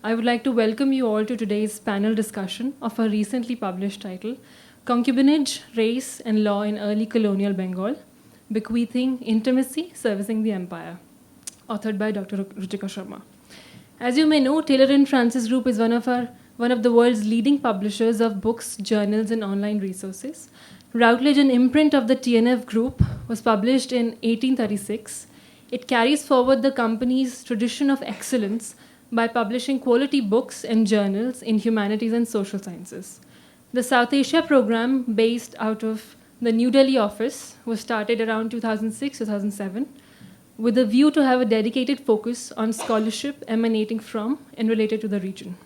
I would like to welcome you all to today's panel discussion of our recently published title, Concubinage, Race and Law in Early Colonial Bengal, Bequeathing, Intimacy, Servicing the Empire, authored by Dr. Ruchika Sharma. As you may know, Taylor & Francis Group is one of the world's leading publishers of books, journals, and online resources. Routledge, an imprint of the TNF Group, was published in 1836. It carries forward the company's tradition of excellence by publishing quality books and journals in humanities and social sciences. The South Asia program, based out of the New Delhi office, was started around 2006-2007 with a view to have a dedicated focus on scholarship emanating from and related to the region.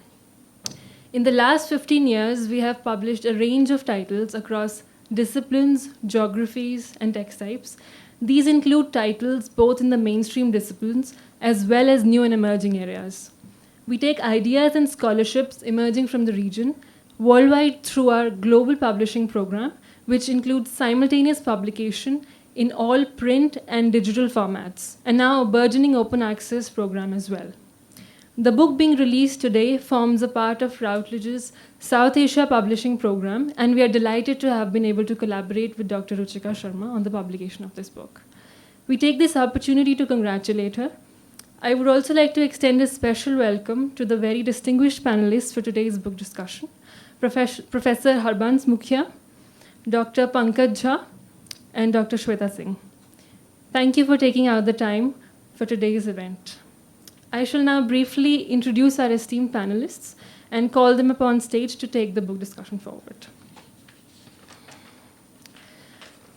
In the last 15 years, we have published a range of titles across disciplines, geographies, and text types. These include titles both in the mainstream disciplines as well as new and emerging areas. We take ideas and scholarships emerging from the region worldwide through our global publishing program, which includes simultaneous publication in all print and digital formats, and now a burgeoning open access program as well. The book being released today forms a part of Routledge's South Asia publishing program, and we are delighted to have been able to collaborate with Dr. Ruchika Sharma on the publication of this book. We take this opportunity to congratulate her. I would also like to extend a special welcome to the very distinguished panelists for today's book discussion, Professor Harbans, Mukhia, Dr. Pankaj Jha, and Dr. Shweta Singh. Thank you for taking out the time for today's event. I shall now briefly introduce our esteemed panelists and call them upon stage to take the book discussion forward.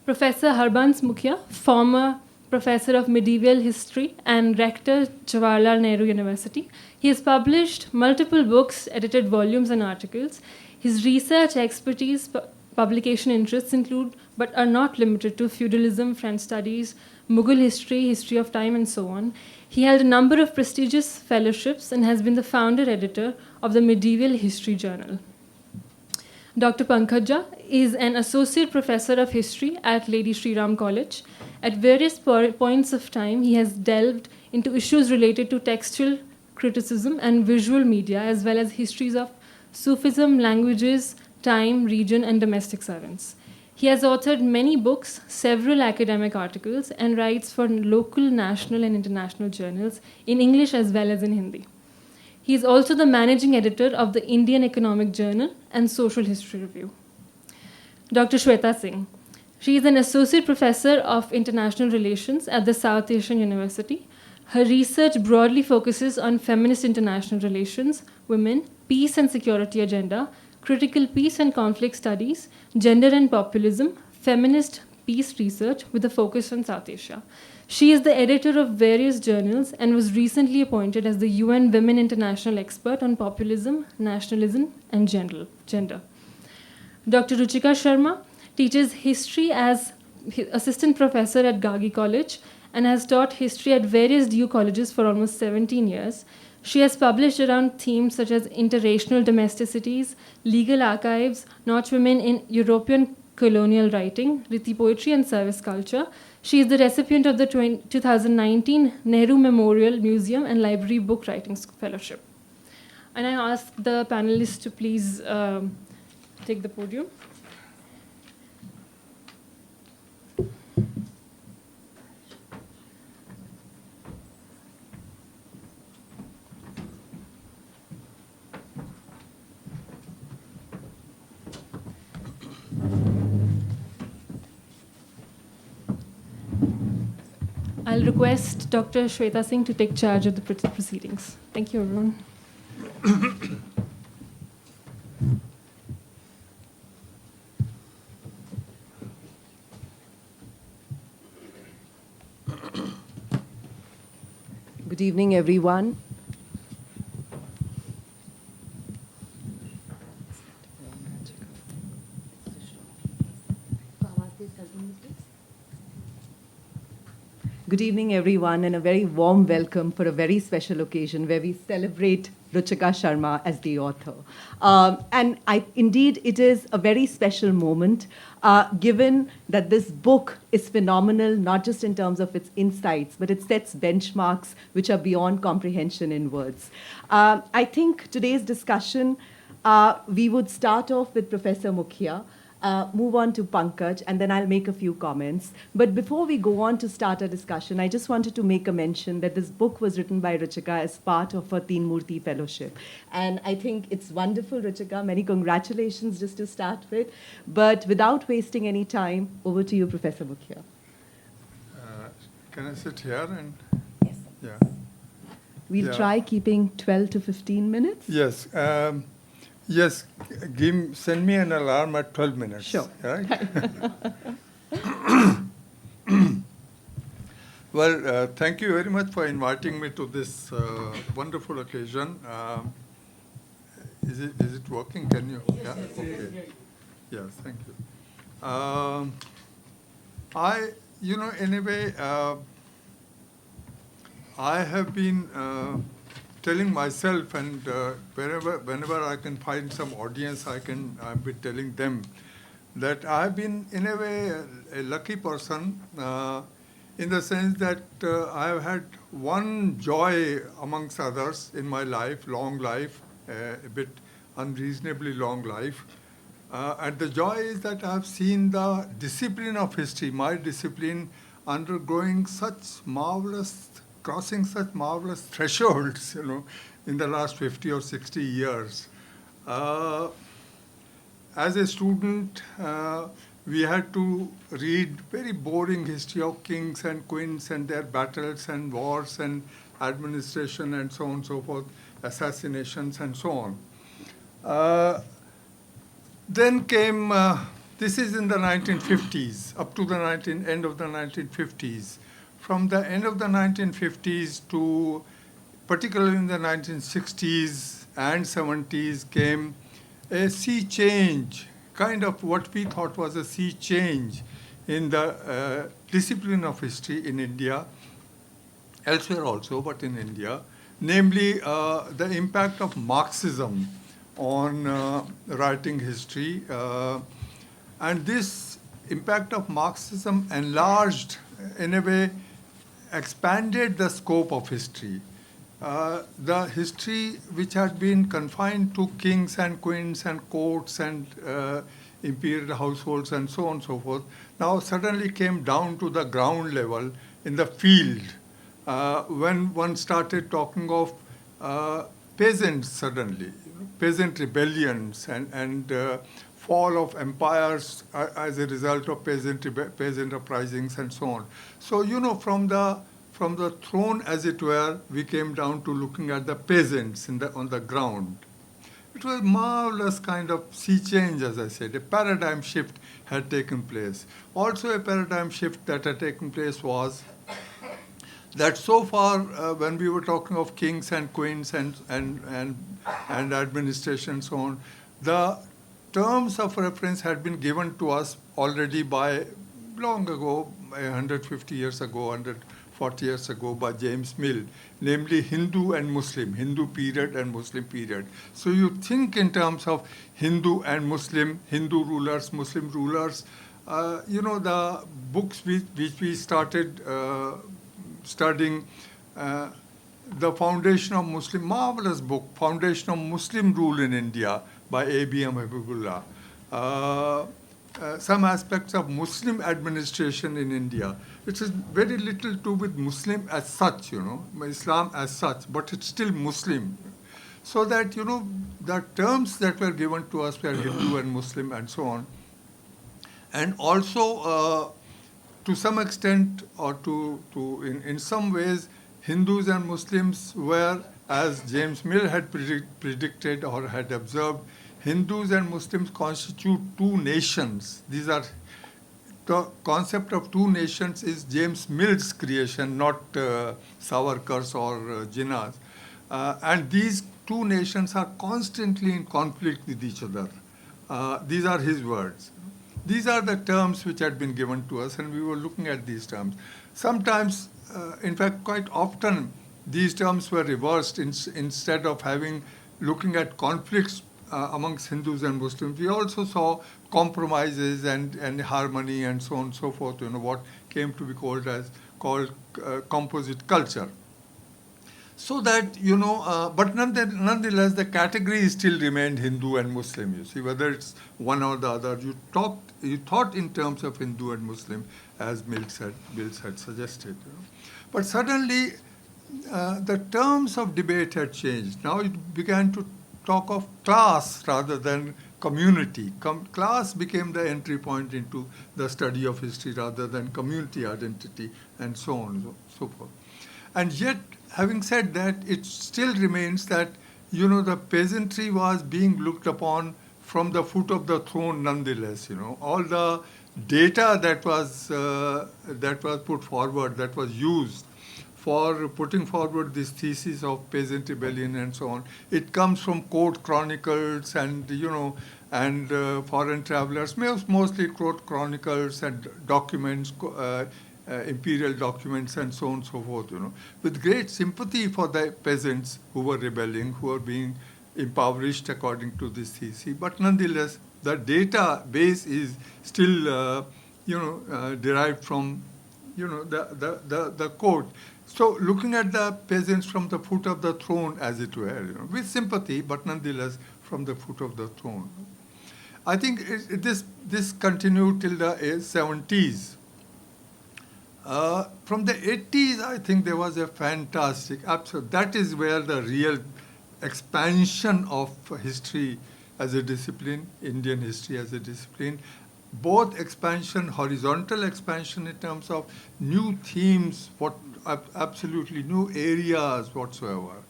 Professor Harbans Mukhia, former Professor of Medieval History and Rector, Jawaharlal Nehru University. He has published multiple books, edited volumes, and articles. His research expertise, publication interests include, but are not limited to, feudalism, French studies, Mughal history, history of time, and so on. He held a number of prestigious fellowships and has been the founder editor of the Medieval History Journal. Dr. Pankaj Jha is an associate professor of history at Lady Shriram College. At various points of time, he has delved into issues related to textual criticism and visual media, as well as histories of Sufism, languages, time, region, and domestic servants. He has authored many books, several academic articles, and writes for local, national, and international journals in English as well as in Hindi. He is also the managing editor of the Indian Economic Journal and Social History Review. Dr. Shweta Singh. She is an associate professor of international relations at the South Asian University. Her research broadly focuses on feminist international relations, women, peace and security agenda, critical peace and conflict studies, gender and populism, feminist peace research with a focus on South Asia. She is the editor of various journals and was recently appointed as the UN Women International Expert on Populism, Nationalism, and Gender. Dr. Ruchika Sharma teaches history as assistant professor at Gargi College and has taught history at various DU colleges for almost 17 years. She has published around themes such as interracial domesticities, legal archives, Notch women in European colonial writing, Riti poetry, and service culture. She is the recipient of the 2019 Nehru Memorial Museum and Library Book Writing Fellowship. And I ask the panelists to please take the podium. I'll request Dr. Shweta Singh to take charge of the proceedings. Thank you, everyone. Good evening, everyone. Good evening, everyone, and a very warm welcome for a very special occasion where we celebrate Ruchika Sharma as the author. Indeed, it is a very special moment, given that this book is phenomenal, not just in terms of its insights, but it sets benchmarks which are beyond comprehension in words. I think today's discussion, we would start off with Professor Mukhia, move on to Pankaj, and then I'll make a few comments. But before we go on to start our discussion, I just wanted to make a mention that this book was written by Ruchika as part of her Teen Murti Fellowship. And I think it's wonderful, Ruchika. Many congratulations just to start with. But without wasting any time, over to you, Professor Mukhia. Can I sit here? Yes. Yeah. We'll try keeping 12 to 15 minutes. Yes. Yes, send me an alarm at 12 minutes. Sure. Right? Well, thank you very much for inviting me to this wonderful occasion. Is it working? Can you? Yes, yeah? Okay. Yes, thank you. Anyway, I have been telling myself, and whenever I can find some audience, I've been telling them that I've been, in a way, a lucky person in the sense that I've had one joy amongst others in my life, long life, a bit unreasonably long life. And the joy is that I've seen the discipline of history, my discipline, undergoing crossing such marvelous thresholds, in the last 50 or 60 years. As a student, we had to read very boring history of kings and queens and their battles and wars and administration and so on and so forth, assassinations and so on. Then came, this is in the 1950s, up to the end of the 1950s. From the end of the 1950s to particularly in the 1960s and 70s came a sea change, kind of what we thought was a sea change in the discipline of history in India, elsewhere also, but in India, namely the impact of Marxism on writing history. And this impact of Marxism enlarged, in a way, expanded the scope of history. The history which had been confined to kings and queens and courts and imperial households and so on and so forth, now suddenly came down to the ground level in the field when one started talking of peasants suddenly, peasant rebellions and fall of empires as a result of peasant uprisings and so on. So, from the throne, as it were, we came down to looking at the peasants on the ground. It was a marvelous kind of sea change, as I said. A paradigm shift had taken place. Also a paradigm shift that had taken place was that so far, when we were talking of kings and queens and administration and so on, the terms of reference had been given to us already by long ago, 150 years ago, 140 years ago, by James Mill, namely Hindu and Muslim, Hindu period and Muslim period. So you think in terms of Hindu and Muslim, Hindu rulers, Muslim rulers, the books which we started studying, the Foundation of Muslim, marvelous book, Foundation of Muslim Rule in India by A.B.M. Habibullah. Some aspects of Muslim administration in India. It has very little to do with Muslim as such, Islam as such, but it's still Muslim. So that, the terms that were given to us were Hindu and Muslim and so on. And also, to some extent, or in some ways, Hindus and Muslims were, as James Mill had predicted or had observed, Hindus and Muslims constitute two nations. The concept of two nations is James Mill's creation, not Savarkar's or Jinnah's. And these two nations are constantly in conflict with each other. These are his words. These are the terms which had been given to us, and we were looking at these terms. Sometimes, in fact, quite often, these terms were reversed. Instead of looking at conflicts amongst Hindus and Muslims, we also saw compromises and harmony and so on and so forth, what came to be called composite culture. So that, but nonetheless, the category still remained Hindu and Muslim, you see, whether it's one or the other. You thought in terms of Hindu and Muslim, as Mills had suggested. But suddenly, the terms of debate had changed. Now it began to talk of class rather than community. Class became the entry point into the study of history rather than community identity, and so on and so forth. And yet, having said that, it still remains that, the peasantry was being looked upon from the foot of the throne nonetheless. All the data that was put forward, that was used for putting forward this thesis of peasant rebellion and so on, it comes from court chronicles and, foreign travelers, mostly court chronicles and documents, imperial documents and so on and so forth, with great sympathy for the peasants who were rebelling, who were being impoverished according to this thesis. But nonetheless, the database is still, derived from, the court. So looking at the peasants from the foot of the throne, as it were, with sympathy, but nonetheless from the foot of the throne. I think this continued till the 70s. From the 80s, I think there was a fantastic, absolute, that is where the real expansion of history as a discipline, Indian history as a discipline, both expansion, horizontal expansion in terms of new themes, absolutely new areas whatsoever.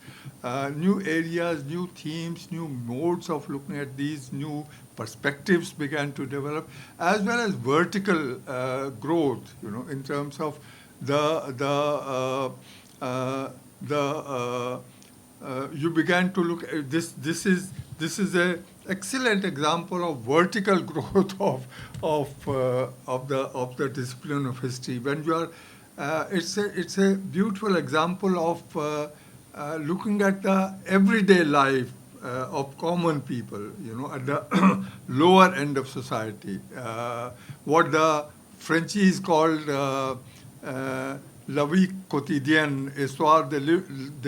New areas, new themes, new modes of looking at these, new perspectives began to develop, as well as vertical growth, in terms of you began to look at this. This is a excellent example of vertical growth of the discipline of history. When you are, it's a beautiful example of looking at the everyday life of common people, at the lower end of society. What the Frenchies called la vie quotidienne, histoire de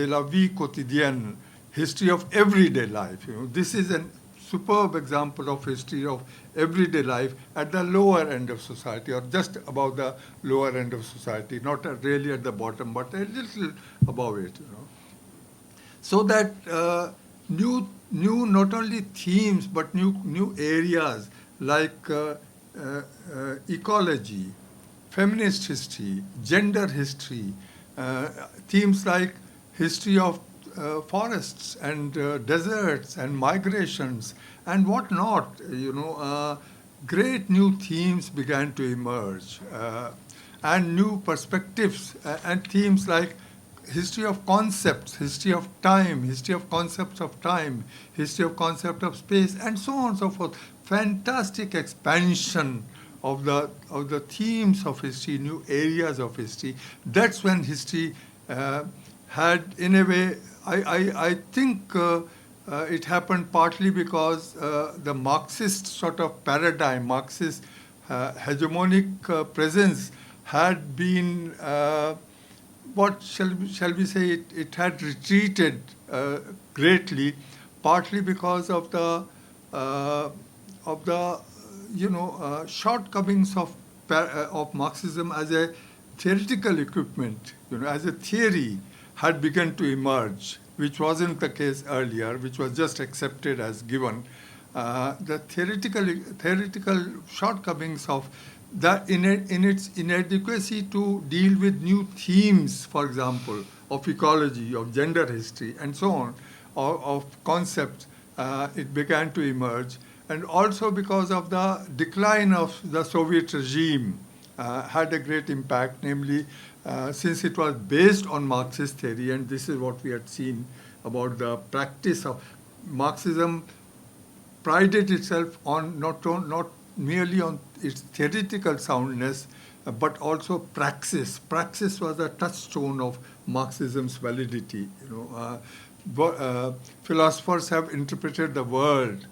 la vie quotidienne, history of everyday life. This is a superb example of history of everyday life at the lower end of society, or just above the lower end of society, not really at the bottom, but a little above it. So that new not only themes but new areas like ecology, feminist history, gender history, themes like history of forests and deserts and migrations and whatnot. Great new themes began to emerge, and new perspectives and themes like history of concepts, history of time, history of concepts of time, history of concept of space, and so on and so forth. Fantastic expansion of the themes of history, new areas of history. That's when history had, in a way, I think it happened partly because the Marxist sort of paradigm, Marxist hegemonic presence had been, what shall we say, it had retreated greatly, partly because of the shortcomings of Marxism as a theoretical equipment, as a theory had begun to emerge, which wasn't the case earlier, which was just accepted as given. The theoretical shortcomings of that in its inadequacy to deal with new themes, for example, of ecology, of gender history, and so on, of concepts, it began to emerge. And also because of the decline of the Soviet regime had a great impact, namely since it was based on Marxist theory, and this is what we had seen about the practice of Marxism, prided itself on not merely on its theoretical soundness, but also praxis. Praxis was the touchstone of Marxism's validity. Philosophers have interpreted the world.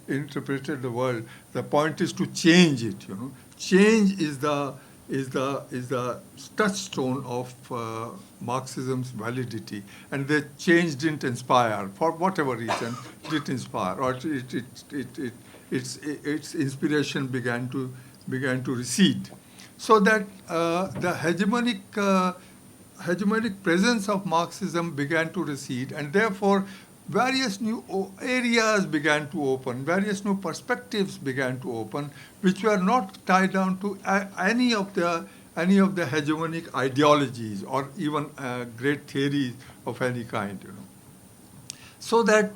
The point is to change it. Change is the touchstone of Marxism's validity, and the change didn't inspire for whatever reason. Didn't inspire, or its inspiration began to recede, so that the hegemonic presence of Marxism began to recede, and therefore various new areas began to open, various new perspectives began to open, which were not tied down to any of the hegemonic ideologies or even great theories of any kind. So that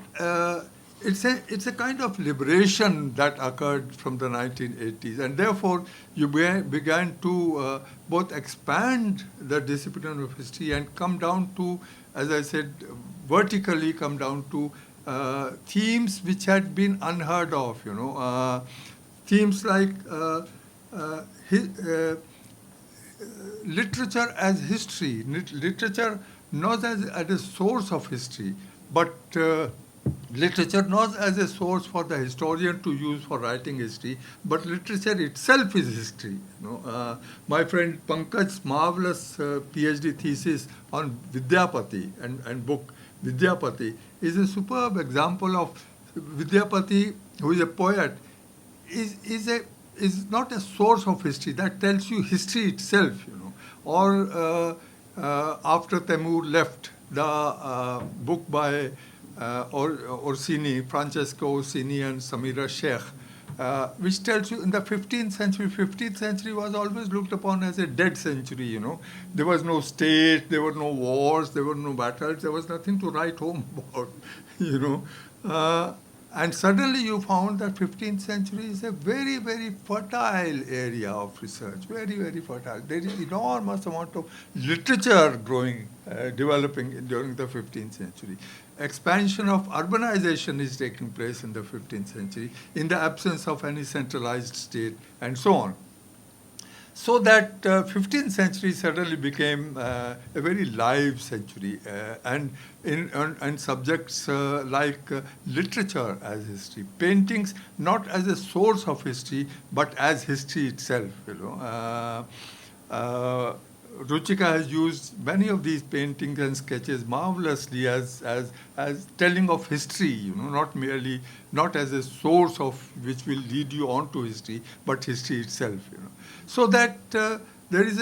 it's a kind of liberation that occurred from the 1980s, and therefore you began to both expand the discipline of history and come down to, as I said, vertically come down to themes which had been unheard of. Themes like literature as history, literature not as a source of history, but literature not as a source for the historian to use for writing history, but literature itself is history. My friend Pankaj's marvelous PhD thesis on Vidyapati and book Vidyapati is a superb example of Vidyapati, who is a poet, is not a source of history. That tells you history itself. Or after Temur left, the book by Orsini, Francesco Orsini and Samira Sheikh, which tells you in the 15th century was always looked upon as a dead century. There was no state, there were no wars, there were no battles, there was nothing to write home about. And suddenly you found that 15th century is a very, very fertile area of research, very, very fertile. There is enormous amount of literature developing during the 15th century. Expansion of urbanization is taking place in the 15th century in the absence of any centralized state and so on. So that 15th century suddenly became a very live century, and subjects like literature as history, paintings not as a source of history but as history itself. Ruchika has used many of these paintings and sketches marvelously as telling of history, not as a source of which will lead you on to history, but history itself. So that there is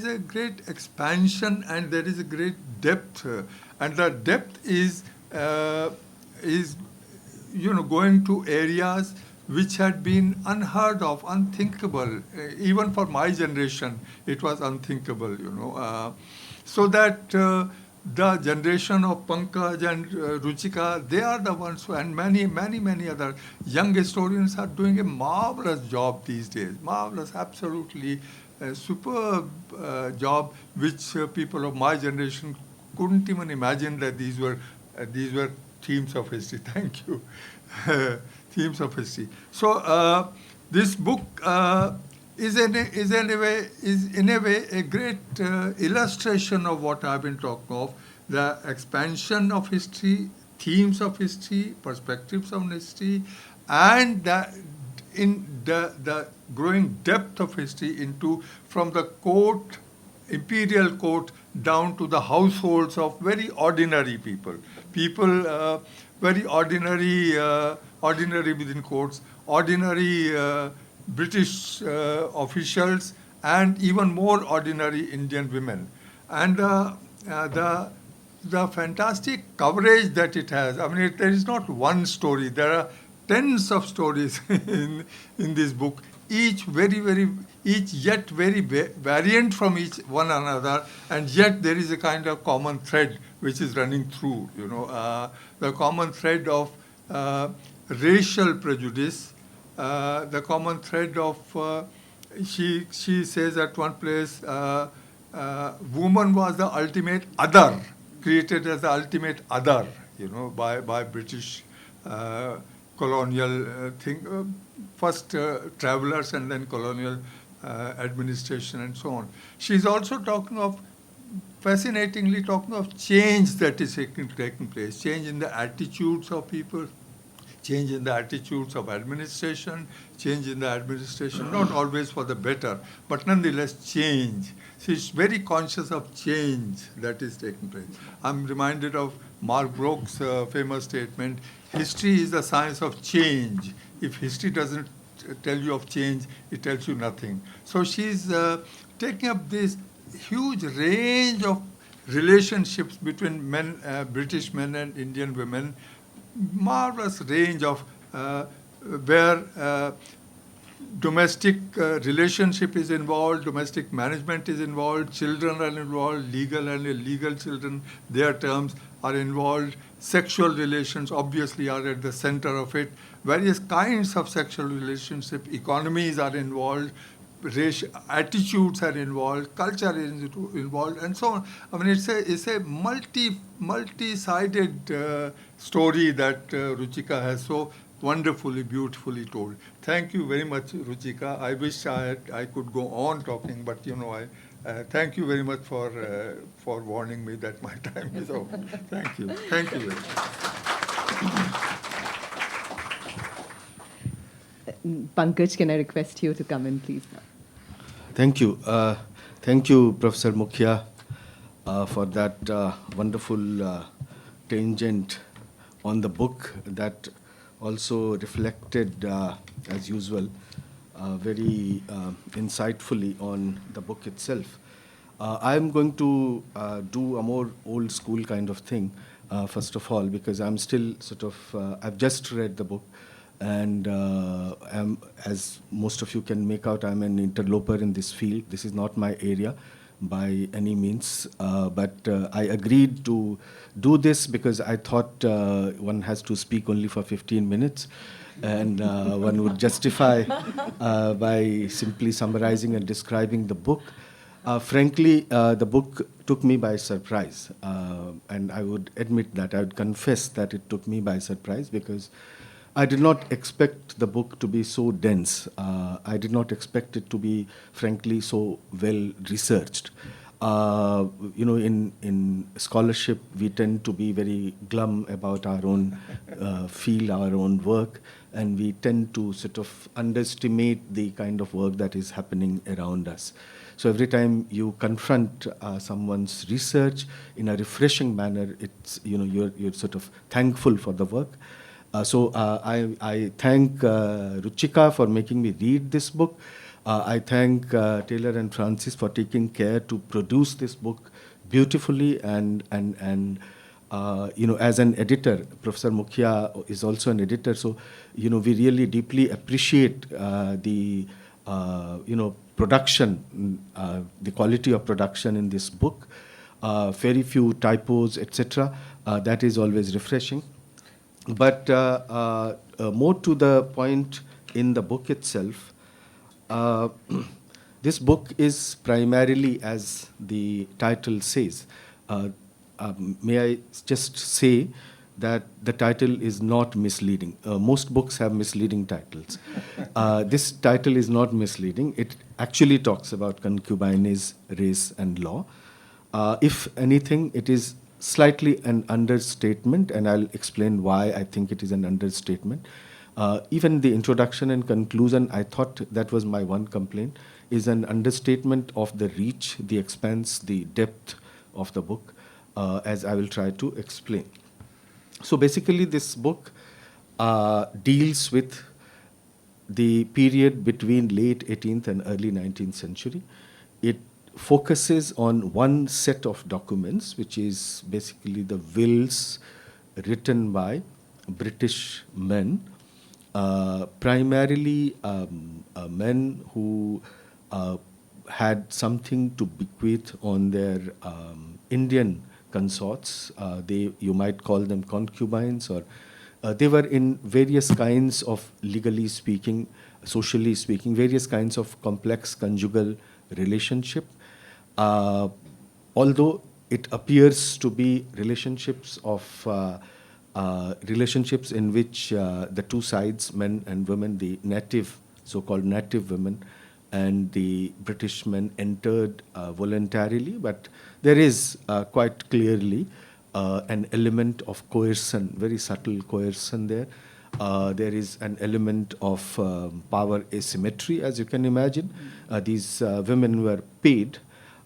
a great expansion and there is a great depth, and the depth is going to areas which had been unheard of, unthinkable. Even for my generation, it was unthinkable. So that the generation of Pankaj and Ruchika, they are the ones and many other young historians are doing a marvelous job these days. Marvelous, absolutely superb job, which people of my generation couldn't even imagine that these were themes of history. Thank you. Themes of history. So this book is in a way a great illustration of what I've been talking of: the expansion of history, themes of history, perspectives of history, and the growing depth of history from the court, imperial court, down to the households of very ordinary people. Very ordinary within courts, ordinary British officials, and even more ordinary Indian women. And the fantastic coverage that it has. I mean, there is not one story. There are tens of stories in this book, each yet very variant from each one another, and yet there is a kind of common thread which is running through. The common thread of racial prejudice, the common thread of she says at one place, woman was the ultimate created as the ultimate other, by British colonial thing, first travelers and then colonial administration and so on. She's also fascinatingly talking of change that is taking place, change in the attitudes of people, change in the attitudes of administration, change in the administration, not always for the better, but nonetheless change. She's very conscious of change that is taking place. I'm reminded of Mark Brooks' famous statement, history is the science of change. If history doesn't tell you of change, it tells you nothing. So she's taking up this huge range of relationships between men, British men and Indian women, marvelous range of where domestic relationship is involved, domestic management is involved, children are involved, legal and illegal children, their terms are involved, sexual relations obviously are at the center of it, various kinds of sexual relationship, economies are involved, attitudes are involved, culture is involved, and so on. I mean, it's a multi-sided story that Ruchika has so wonderfully, beautifully told. Thank you very much, Ruchika. I wish I could go on talking, but I thank you very much for warning me that my time is over. Thank you. Thank you very much. Pankaj, can I request you to come in, please? Thank you. Thank you, Professor Mukhia, for that wonderful tangent on the book that also reflected, as usual, very insightfully on the book itself. I'm going to do a more old school kind of thing, first of all, because I'm still I've just read the book. And as most of you can make out, I'm an interloper in this field. This is not my area by any means. But I agreed to do this because I thought one has to speak only for 15 minutes. And one would justify by simply summarizing and describing the book. Frankly, the book took me by surprise. And I would admit that, I would confess that it took me by surprise because I did not expect the book to be so dense. I did not expect it to be, frankly, so well researched. In scholarship, we tend to be very glum about our own field, our own work, and we tend to underestimate the kind of work that is happening around us. So every time you confront someone's research in a refreshing manner, it's you're thankful for the work. So I thank Ruchika for making me read this book. I thank Taylor and Francis for taking care to produce this book beautifully and as an editor, Professor Mukhia is also an editor. So we really deeply appreciate the production, the quality of production in this book. Very few typos, etc. That is always refreshing. But more to the point in the book itself, this book is primarily, as the title says, may I just say that the title is not misleading. Most books have misleading titles. This title is not misleading. It actually talks about concubinage, race, and law. If anything, it is slightly an understatement, and I'll explain why I think it is an understatement. Even the introduction and conclusion, I thought that was my one complaint, is an understatement of the reach, the expanse, the depth of the book, as I will try to explain. So basically this book deals with the period between late 18th and early 19th century. It focuses on one set of documents, which is basically the wills written by British men, primarily men who had something to bequeath on their Indian consorts. You might call them concubines, or they were in various kinds of, legally speaking, socially speaking, various kinds of complex conjugal relationship. Although it appears to be relationships of relationships in which the two sides, men and women, the native, so-called native women, and the British men entered voluntarily, but there is quite clearly an element of coercion, very subtle coercion there. There is an element of power asymmetry, as you can imagine. These women were paid.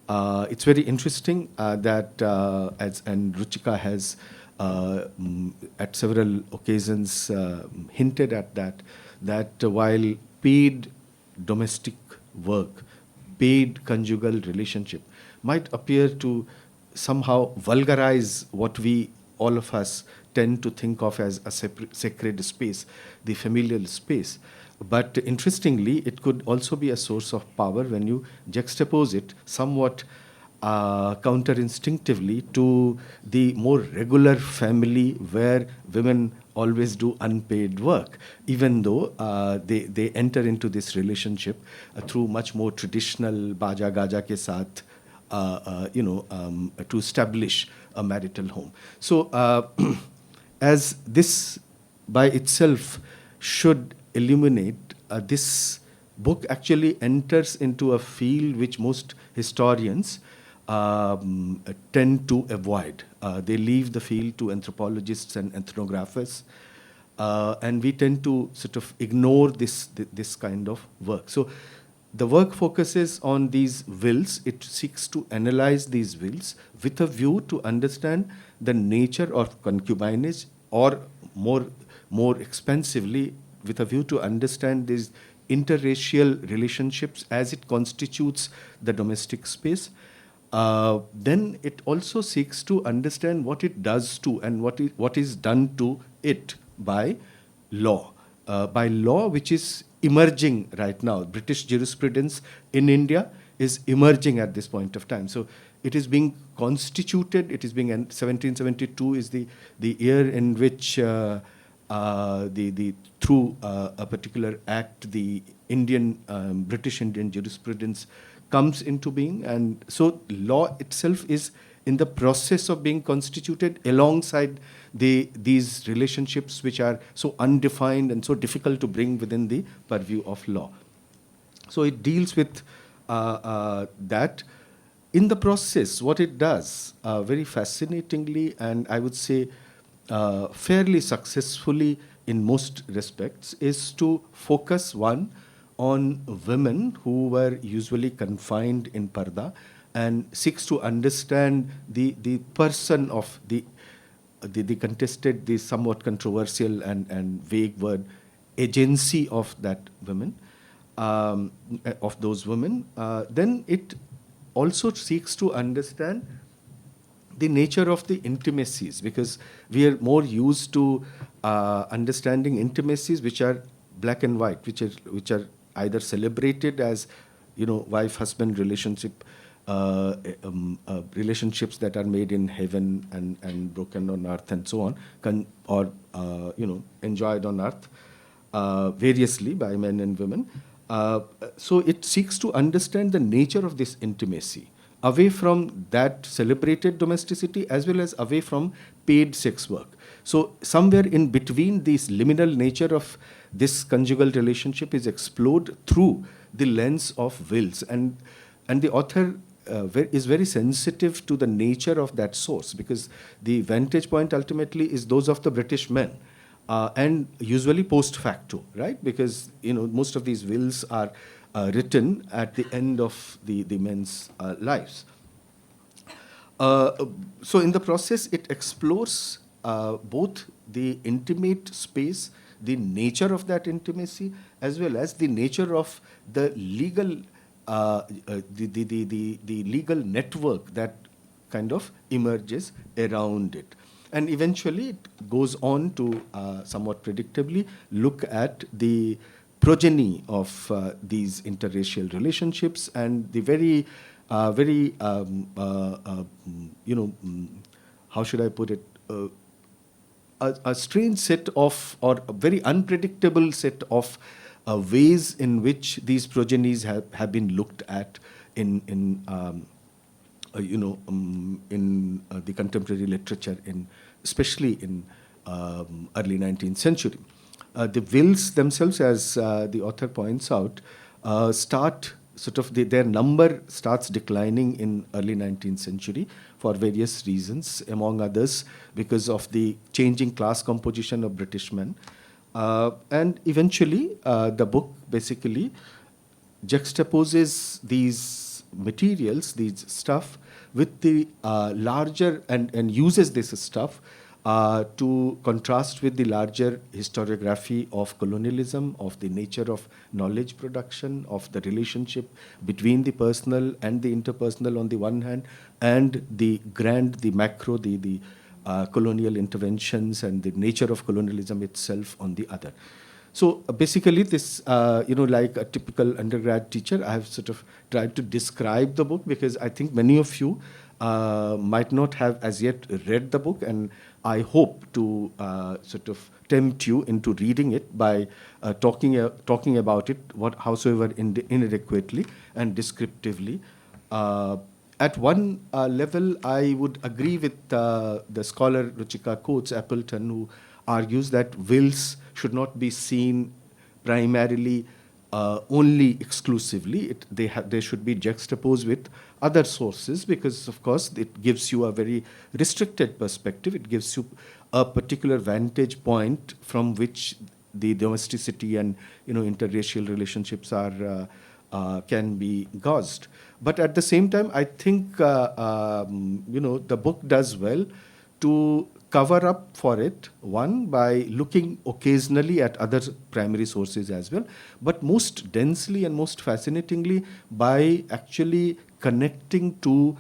It's very interesting that, and Ruchika has at several occasions hinted at that while paid domestic work, paid conjugal relationship might appear to somehow vulgarize what we, all of us, tend to think of as a sacred space, the familial space. But interestingly, it could also be a source of power when you juxtapose it somewhat counterinstinctively to the more regular family where women always do unpaid work, even though they enter into this relationship through much more traditional baja gaja ke saath, to establish a marital home. So as this by itself should illuminate, this book actually enters into a field which most historians tend to avoid. They leave the field to anthropologists and ethnographers, and we tend to sort of ignore this kind of work. So the work focuses on these wills. It seeks to analyze these wills with a view to understand the nature of concubinage, or more expensively, with a view to understand these interracial relationships as it constitutes the domestic space. Then it also seeks to understand what it does to and what is done to it by law. By law, which is emerging right now. British jurisprudence in India is emerging at this point of time. So it is being constituted. It is being 1772 is the year in which through a particular act the British Indian jurisprudence comes into being, and so law itself is in the process of being constituted alongside these relationships which are so undefined and so difficult to bring within the purview of law. So it deals with that. In the process, what it does very fascinatingly, and I would say fairly successfully in most respects, is to focus on women who were usually confined in parda, and seeks to understand the person of the contested, the somewhat controversial and vague word, agency of that women, of those women. Then it also seeks to understand the nature of the intimacies, because we are more used to understanding intimacies which are black and white, which are either celebrated as, wife-husband relationship, relationships that are made in heaven and broken on earth and so on, or enjoyed on earth variously by men and women. So it seeks to understand the nature of this intimacy, away from that celebrated domesticity as well as away from paid sex work. So somewhere in between, this liminal nature of this conjugal relationship is explored through the lens of wills, and the author is very sensitive to the nature of that source, because the vantage point ultimately is those of the British men, and usually post facto, right? Because most of these wills are written at the end of the men's lives. So in the process, it explores both the intimate space, the nature of that intimacy, as well as the nature of the legal the legal network that kind of emerges around it. And eventually it goes on to somewhat predictably look at the progeny of these interracial relationships and the very how should I put it, a strange set of, or a very unpredictable set of ways in which these progenies have been looked at in the contemporary literature, especially in early 19th century. The wills themselves, as the author points out, start sort of their number starts declining in early 19th century for various reasons, among others because of the changing class composition of British men. And eventually, the book basically juxtaposes these materials, these stuff, with the larger and uses this stuff to contrast with the larger historiography of colonialism, of the nature of knowledge production, of the relationship between the personal and the interpersonal on the one hand, and the grand, the macro, the colonial interventions and the nature of colonialism itself on the other. So basically this, like a typical undergrad teacher, I have sort of tried to describe the book because I think many of you might not have as yet read the book, and I hope to sort of tempt you into reading it by talking about it, howsoever inadequately and descriptively. At one level, I would agree with the scholar Ruchika quotes Appleton, who argues that wills should not be seen primarily only exclusively. They should be juxtaposed with other sources because, of course, it gives you a very restricted perspective. It gives you a particular vantage point from which the domesticity and interracial relationships are can be gauged. But at the same time, I think the book does well to cover up for it, one, by looking occasionally at other primary sources as well, but most densely and most fascinatingly by actually connecting to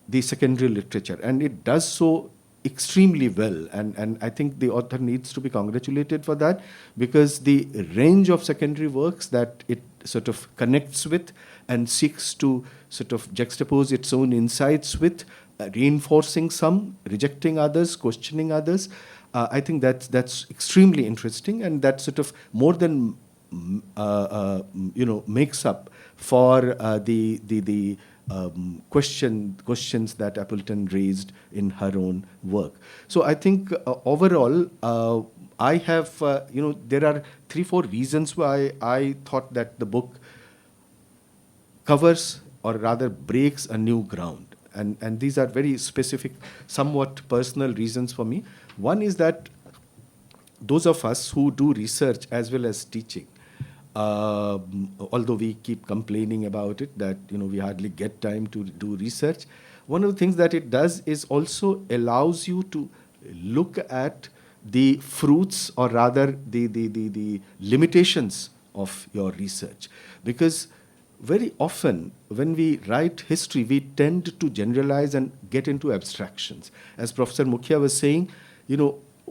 the secondary literature. And it does so extremely well, and I think the author needs to be congratulated for that, because the range of secondary works that it sort of connects with and seeks to sort of juxtapose its own insights with, reinforcing some, rejecting others, questioning others. I think that's extremely interesting, and that sort of more than makes up for the questions that Appleton raised in her own work. So I think overall, I have there are 3-4 reasons why I thought that the book covers, or rather breaks, a new ground. And these are very specific, somewhat personal reasons for me. One is that those of us who do research as well as teaching, although we keep complaining about it, that we hardly get time to do research, one of the things that it does is also allows you to look at the fruits, or rather the limitations of your research. Because very often when we write history, we tend to generalize and get into abstractions. As Professor Mukhia was saying,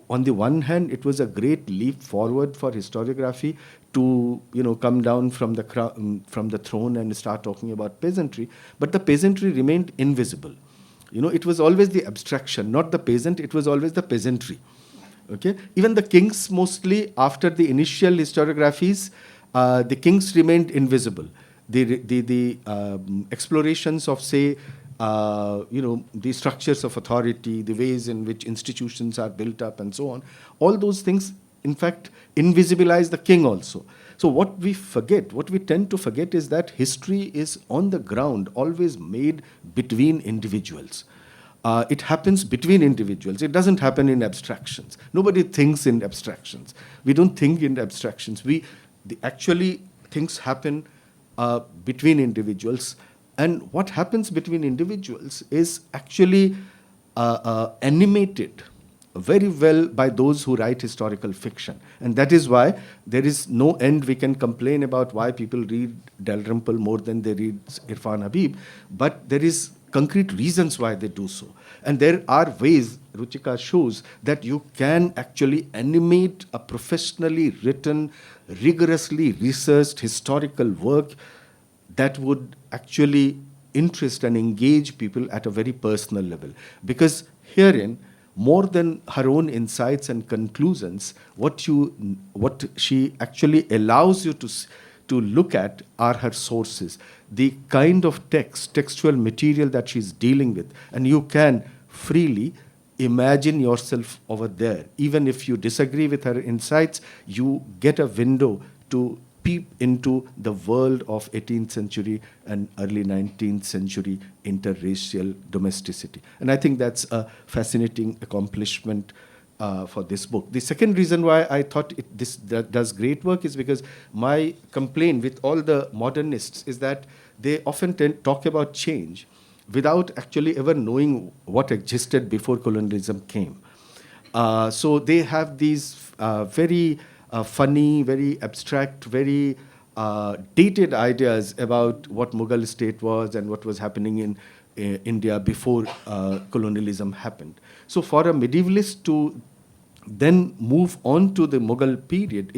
on the one hand, it was a great leap forward for historiography to come down from the throne and start talking about peasantry, but the peasantry remained invisible. It was always the abstraction, not the peasant. It was always the peasantry. Okay, even the kings, mostly after the initial historiographies, the kings remained invisible. The explorations of, say, the structures of authority, the ways in which institutions are built up, and so on, all those things, in fact, invisibilize the king also. So what we tend to forget is that history is on the ground, always made between individuals. It happens between individuals. It doesn't happen in abstractions. Nobody thinks in abstractions. We don't think in abstractions. Actually, things happen between individuals. And what happens between individuals is actually animated very well by those who write historical fiction. And that is why there is no end. We can complain about why people read Dalrymple more than they read Irfan Habib, but there is concrete reasons why they do so. And there are ways, Ruchika shows, that you can actually animate a professionally written, rigorously researched historical work that would actually interest and engage people at a very personal level. Because herein, more than her own insights and conclusions, what she actually allows you to look at are her sources, the kind of textual material that she's dealing with. And you can freely imagine yourself over there. Even if you disagree with her insights, you get a window to peep into the world of 18th century and early 19th century interracial domesticity. And I think that's a fascinating accomplishment for this book. The second reason why I thought this does great work is because my complaint with all the modernists is that they often talk about change without actually ever knowing what existed before colonialism came. So they have these very funny, very abstract, very dated ideas about what Mughal state was and what was happening in India before colonialism happened. So for a medievalist to then move on to the Mughal period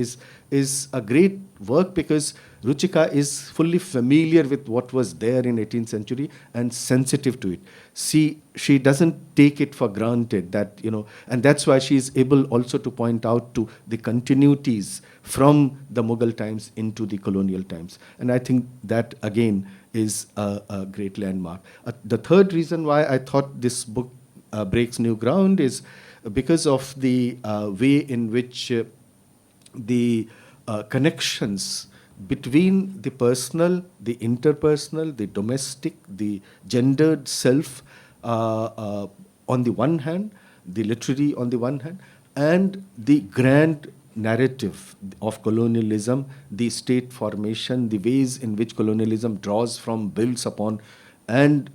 is a great work, because Ruchika is fully familiar with what was there in 18th century and sensitive to it. She doesn't take it for granted that, and that's why she is able also to point out to the continuities from the Mughal times into the colonial times. And I think that, again, is a great landmark. The third reason why I thought this book breaks new ground is because of the way in which the connections between the personal, the interpersonal, the domestic, the gendered self on the one hand, the literary on the one hand, and the grand narrative of colonialism, the state formation, the ways in which colonialism draws from, builds upon, and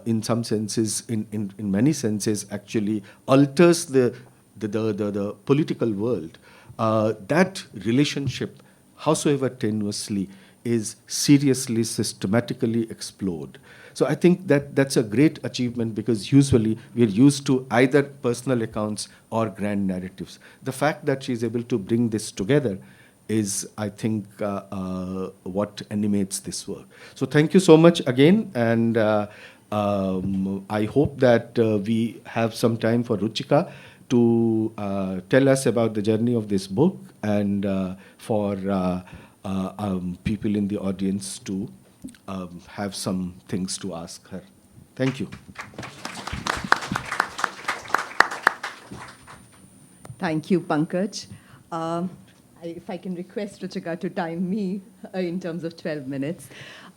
in some senses, in many senses, actually alters the political world. That relationship, howsoever tenuously, is seriously, systematically explored. So I think that's a great achievement, because usually we're used to either personal accounts or grand narratives. The fact that she's able to bring this together is, I think, what animates this work. So thank you so much again, and I hope that we have some time for Ruchika to tell us about the journey of this book, and for people in the audience to have some things to ask her. Thank you. Thank you, Pankaj. If I can request Ruchika to time me in terms of 12 minutes.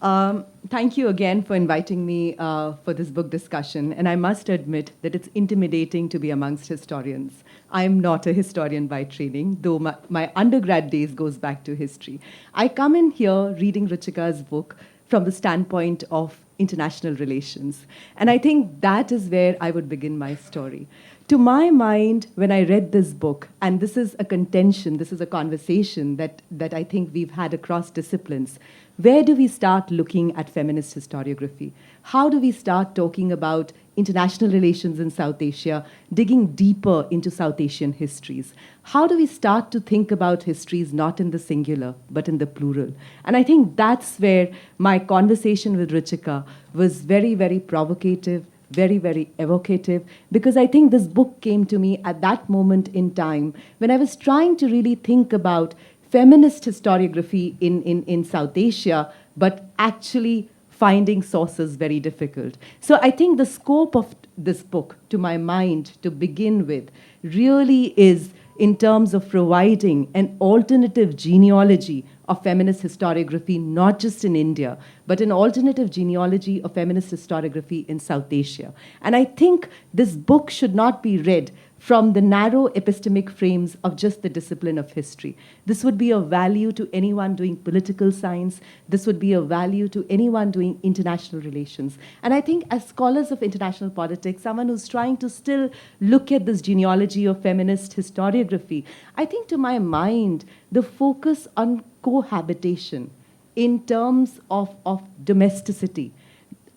Thank you again for inviting me for this book discussion. And I must admit that it's intimidating to be amongst historians. I am not a historian by training, though my undergrad days goes back to history. I come in here reading Ruchika's book from the standpoint of international relations. And I think that is where I would begin my story. To my mind, when I read this book, and this is a contention, this is a conversation that I think we've had across disciplines, where do we start looking at feminist historiography? How do we start talking about international relations in South Asia, digging deeper into South Asian histories? How do we start to think about histories not in the singular, but in the plural? And I think that's where my conversation with Ruchika was very, very provocative, very, very evocative, because I think this book came to me at that moment in time when I was trying to really think about feminist historiography in South Asia, but actually finding sources very difficult. So I think the scope of this book, to my mind, to begin with, really is in terms of providing an alternative genealogy of feminist historiography, not just in India, but an alternative genealogy of feminist historiography in South Asia. And I think this book should not be read from the narrow epistemic frames of just the discipline of history. This would be of value to anyone doing political science. This would be of value to anyone doing international relations. And I think as scholars of international politics, someone who's trying to still look at this genealogy of feminist historiography, I think to my mind, the focus on cohabitation in terms of domesticity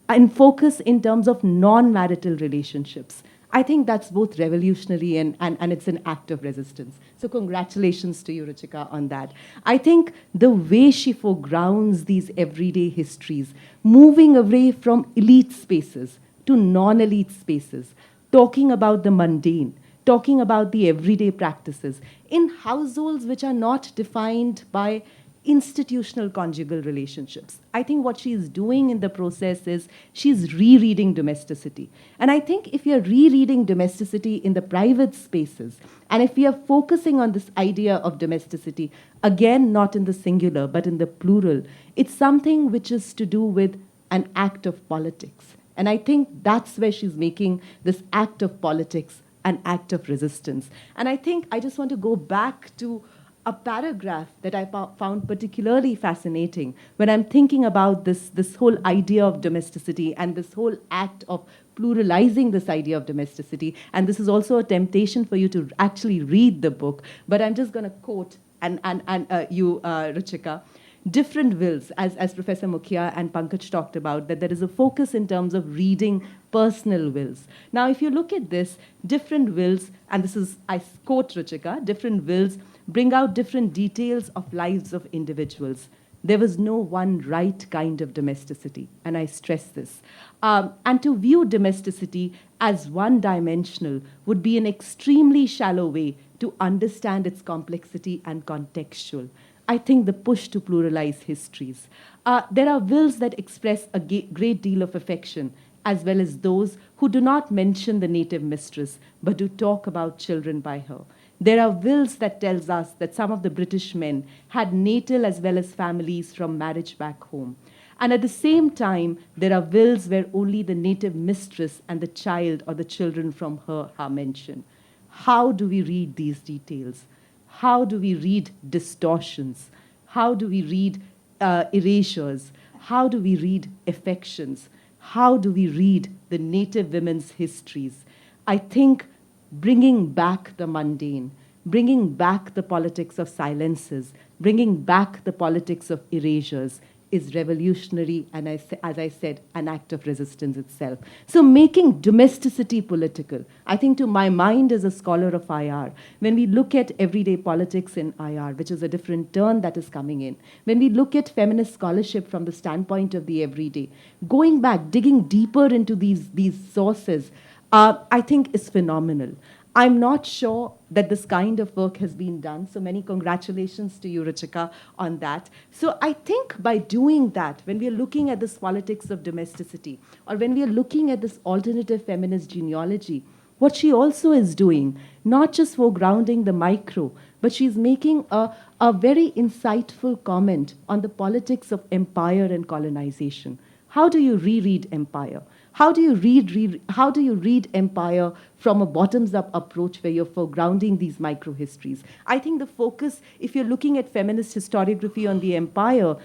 and focus in terms of non-marital relationships, I think that's both revolutionary and it's an act of resistance. So congratulations to you, Ruchika, on that. I think the way she foregrounds these everyday histories, moving away from elite spaces to non-elite spaces, talking about the mundane, talking about the everyday practices in households which are not defined by institutional conjugal relationships. I think what she's doing in the process is she's rereading domesticity. And I think if you're rereading domesticity in the private spaces, and if we are focusing on this idea of domesticity, again, not in the singular, but in the plural, it's something which is to do with an act of politics. And I think that's where she's making this act of politics an act of resistance. And I think I just want to go back to a paragraph that I found particularly fascinating when I'm thinking about this whole idea of domesticity and this whole act of pluralizing this idea of domesticity. And this is also a temptation for you to actually read the book, but I'm just going to quote you, Ruchika. Different wills, as Professor Mukhia and Pankaj talked about, that there is a focus in terms of reading personal wills. Now, if you look at this, different wills, and this is, I quote Ruchika, different wills bring out different details of lives of individuals. There was no one right kind of domesticity, and I stress this. And to view domesticity as one-dimensional would be an extremely shallow way to understand its complexity and contextual. I think the push to pluralize histories. There are wills that express a great deal of affection, as well as those who do not mention the native mistress, but do talk about children by her. There are wills that tells us that some of the British men had natal as well as families from marriage back home. And at the same time, there are wills where only the native mistress and the child or the children from her are mentioned. How do we read these details? How do we read distortions? How do we read erasures? How do we read affections? How do we read the native women's histories? I think bringing back the mundane, bringing back the politics of silences, bringing back the politics of erasures is revolutionary and, as I said, an act of resistance itself. So making domesticity political, I think to my mind as a scholar of IR, when we look at everyday politics in IR, which is a different turn that is coming in, when we look at feminist scholarship from the standpoint of the everyday, going back, digging deeper into these sources, I think is phenomenal. I'm not sure that this kind of work has been done. So many congratulations to you, Ruchika, on that. So I think by doing that, when we are looking at this politics of domesticity, or when we are looking at this alternative feminist genealogy, what she also is doing, not just foregrounding the micro, but she's making a very insightful comment on the politics of empire and colonization. How do you reread empire? How do you read empire from a bottoms-up approach where you're foregrounding these micro-histories? I think the focus, if you're looking at feminist historiography on the empire,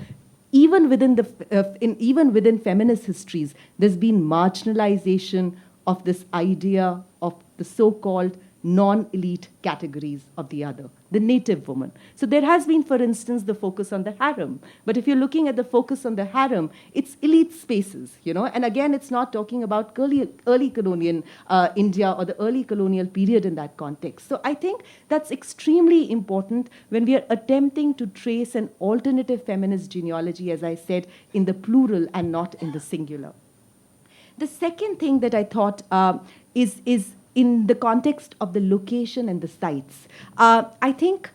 even within feminist histories, there's been marginalization of this idea of the so-called non-elite categories of the other, the native woman. So there has been, for instance, the focus on the harem. But if you're looking at the focus on the harem, it's elite spaces, And again, it's not talking about early colonial India or the early colonial period in that context. So I think that's extremely important when we are attempting to trace an alternative feminist genealogy, as I said, in the plural and not in the singular. The second thing that I thought is in the context of the location and the sites. I think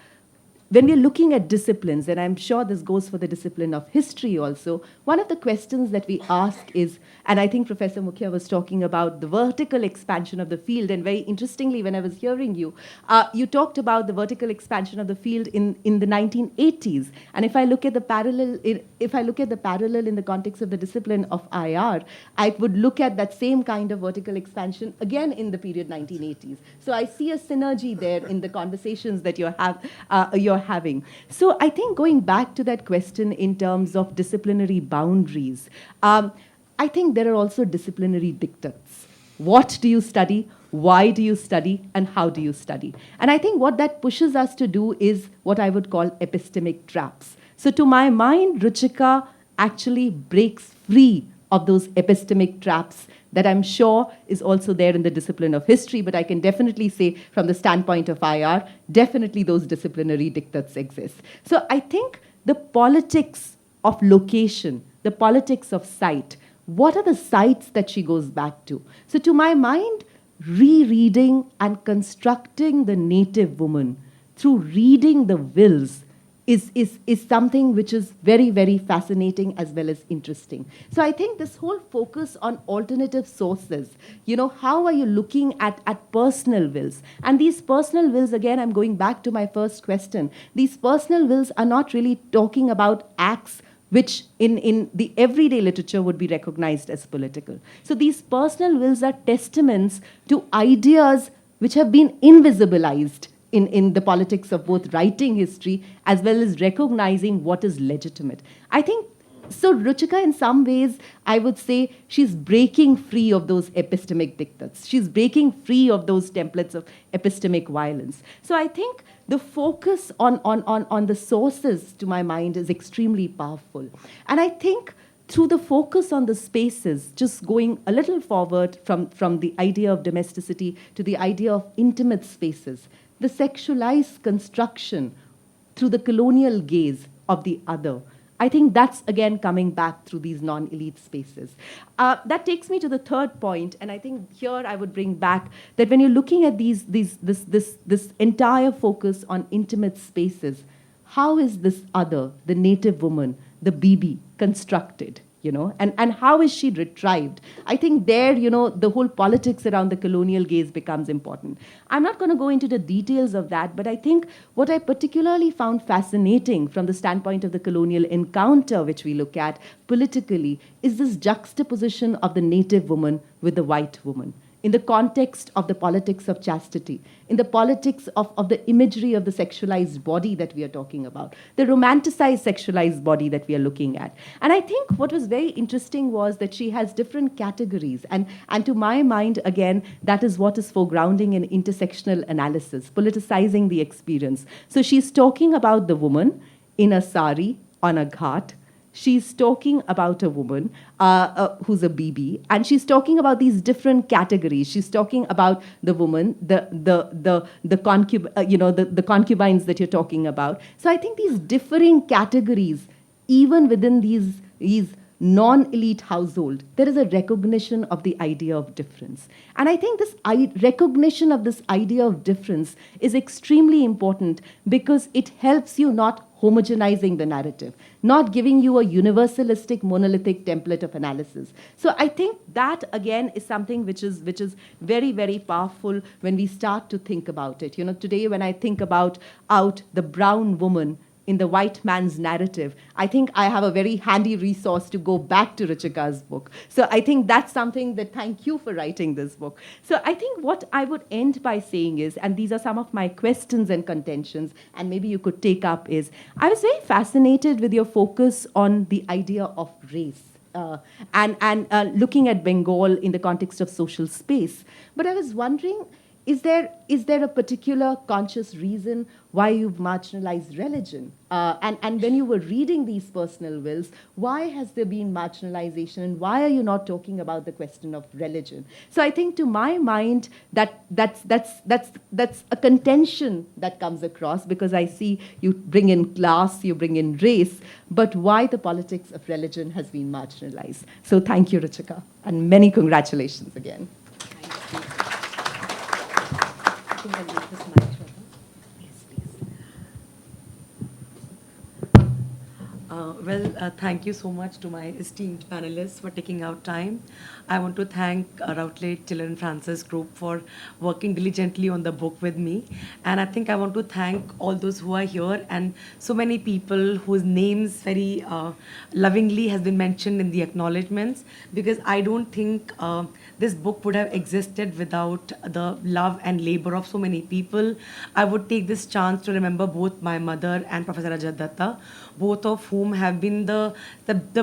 when we're looking at disciplines, and I'm sure this goes for the discipline of history also, one of the questions that we ask is, and I think Professor Mukhia was talking about the vertical expansion of the field, and very interestingly, when I was hearing you, you talked about the vertical expansion of the field in the 1980s. And if I look at the parallel, in the context of the discipline of IR, I would look at that same kind of vertical expansion again in the period 1980s. So I see a synergy there in the conversations that you're having. So I think going back to that question in terms of disciplinary boundaries, I think there are also disciplinary dictates. What do you study? Why do you study? And how do you study? And I think what that pushes us to do is what I would call epistemic traps. So to my mind, Ruchika actually breaks free of those epistemic traps that I'm sure is also there in the discipline of history, but I can definitely say from the standpoint of IR, definitely those disciplinary dictates exist. So I think the politics of location, the politics of site, what are the sites that she goes back to? So to my mind, rereading and constructing the native woman through reading the wills is something which is very, very fascinating as well as interesting. So I think this whole focus on alternative sources, how are you looking at personal wills? And these personal wills, again, I'm going back to my first question. These personal wills are not really talking about acts which in the everyday literature would be recognized as political. So these personal wills are testaments to ideas which have been invisibilized in the politics of both writing history as well as recognizing what is legitimate. I think, so Ruchika, in some ways, I would say she's breaking free of those epistemic diktats. She's breaking free of those templates of epistemic violence. So I think the focus on the sources, to my mind, is extremely powerful. And I think through the focus on the spaces, just going a little forward from the idea of domesticity to the idea of intimate spaces, the sexualized construction through the colonial gaze of the other, I think that's, again, coming back through these non-elite spaces. That takes me to the third point, and I think here I would bring back that when you're looking at this entire focus on intimate spaces, how is this other, the native woman, the BB, constructed? And how is she retrieved? I think there, the whole politics around the colonial gaze becomes important. I'm not going to go into the details of that, but I think what I particularly found fascinating from the standpoint of the colonial encounter, which we look at politically, is this juxtaposition of the native woman with the white woman, in the context of the politics of chastity, in the politics of the imagery of the sexualized body that we are talking about, the romanticized sexualized body that we are looking at. And I think what was very interesting was that she has different categories. And to my mind, again, that is what is foregrounding in intersectional analysis, politicizing the experience. So she's talking about the woman in a sari on a ghat. She's talking about a woman who's a BB, and she's talking about these different categories. She's talking about the woman, the concubines that you're talking about. So I think these differing categories, even within these non-elite household, there is a recognition of the idea of difference. And I think this recognition of this idea of difference is extremely important because it helps you not homogenizing the narrative, not giving you a universalistic, monolithic template of analysis. So I think that, again, is something which is very, very powerful when we start to think about it. Today when I think about the brown woman in the white man's narrative, I think I have a very handy resource to go back to Ruchika's book. So I think that's something that, thank you for writing this book. So I think what I would end by saying is, and these are some of my questions and contentions, and maybe you could take up, is I was very fascinated with your focus on the idea of race. And looking at Bengal in the context of social space. But I was wondering, is there a particular conscious reason why you've marginalized religion? And when you were reading these personal wills, why has there been marginalization, and why are you not talking about the question of religion? So I think, to my mind, that's a contention that comes across, because I see you bring in class, you bring in race, but why the politics of religion has been marginalized. So thank you, Ruchika, and many congratulations again. Thank you so much to my esteemed panelists for taking out time. I want to thank Routledge, Tiller and Francis Group for working diligently on the book with me. And I think I want to thank all those who are here and so many people whose names very lovingly has been mentioned in the acknowledgements, because I don't think this book would have existed without the love and labor of so many people. I would take this chance to remember both my mother and Professor Ajay Datta, both of whom have been the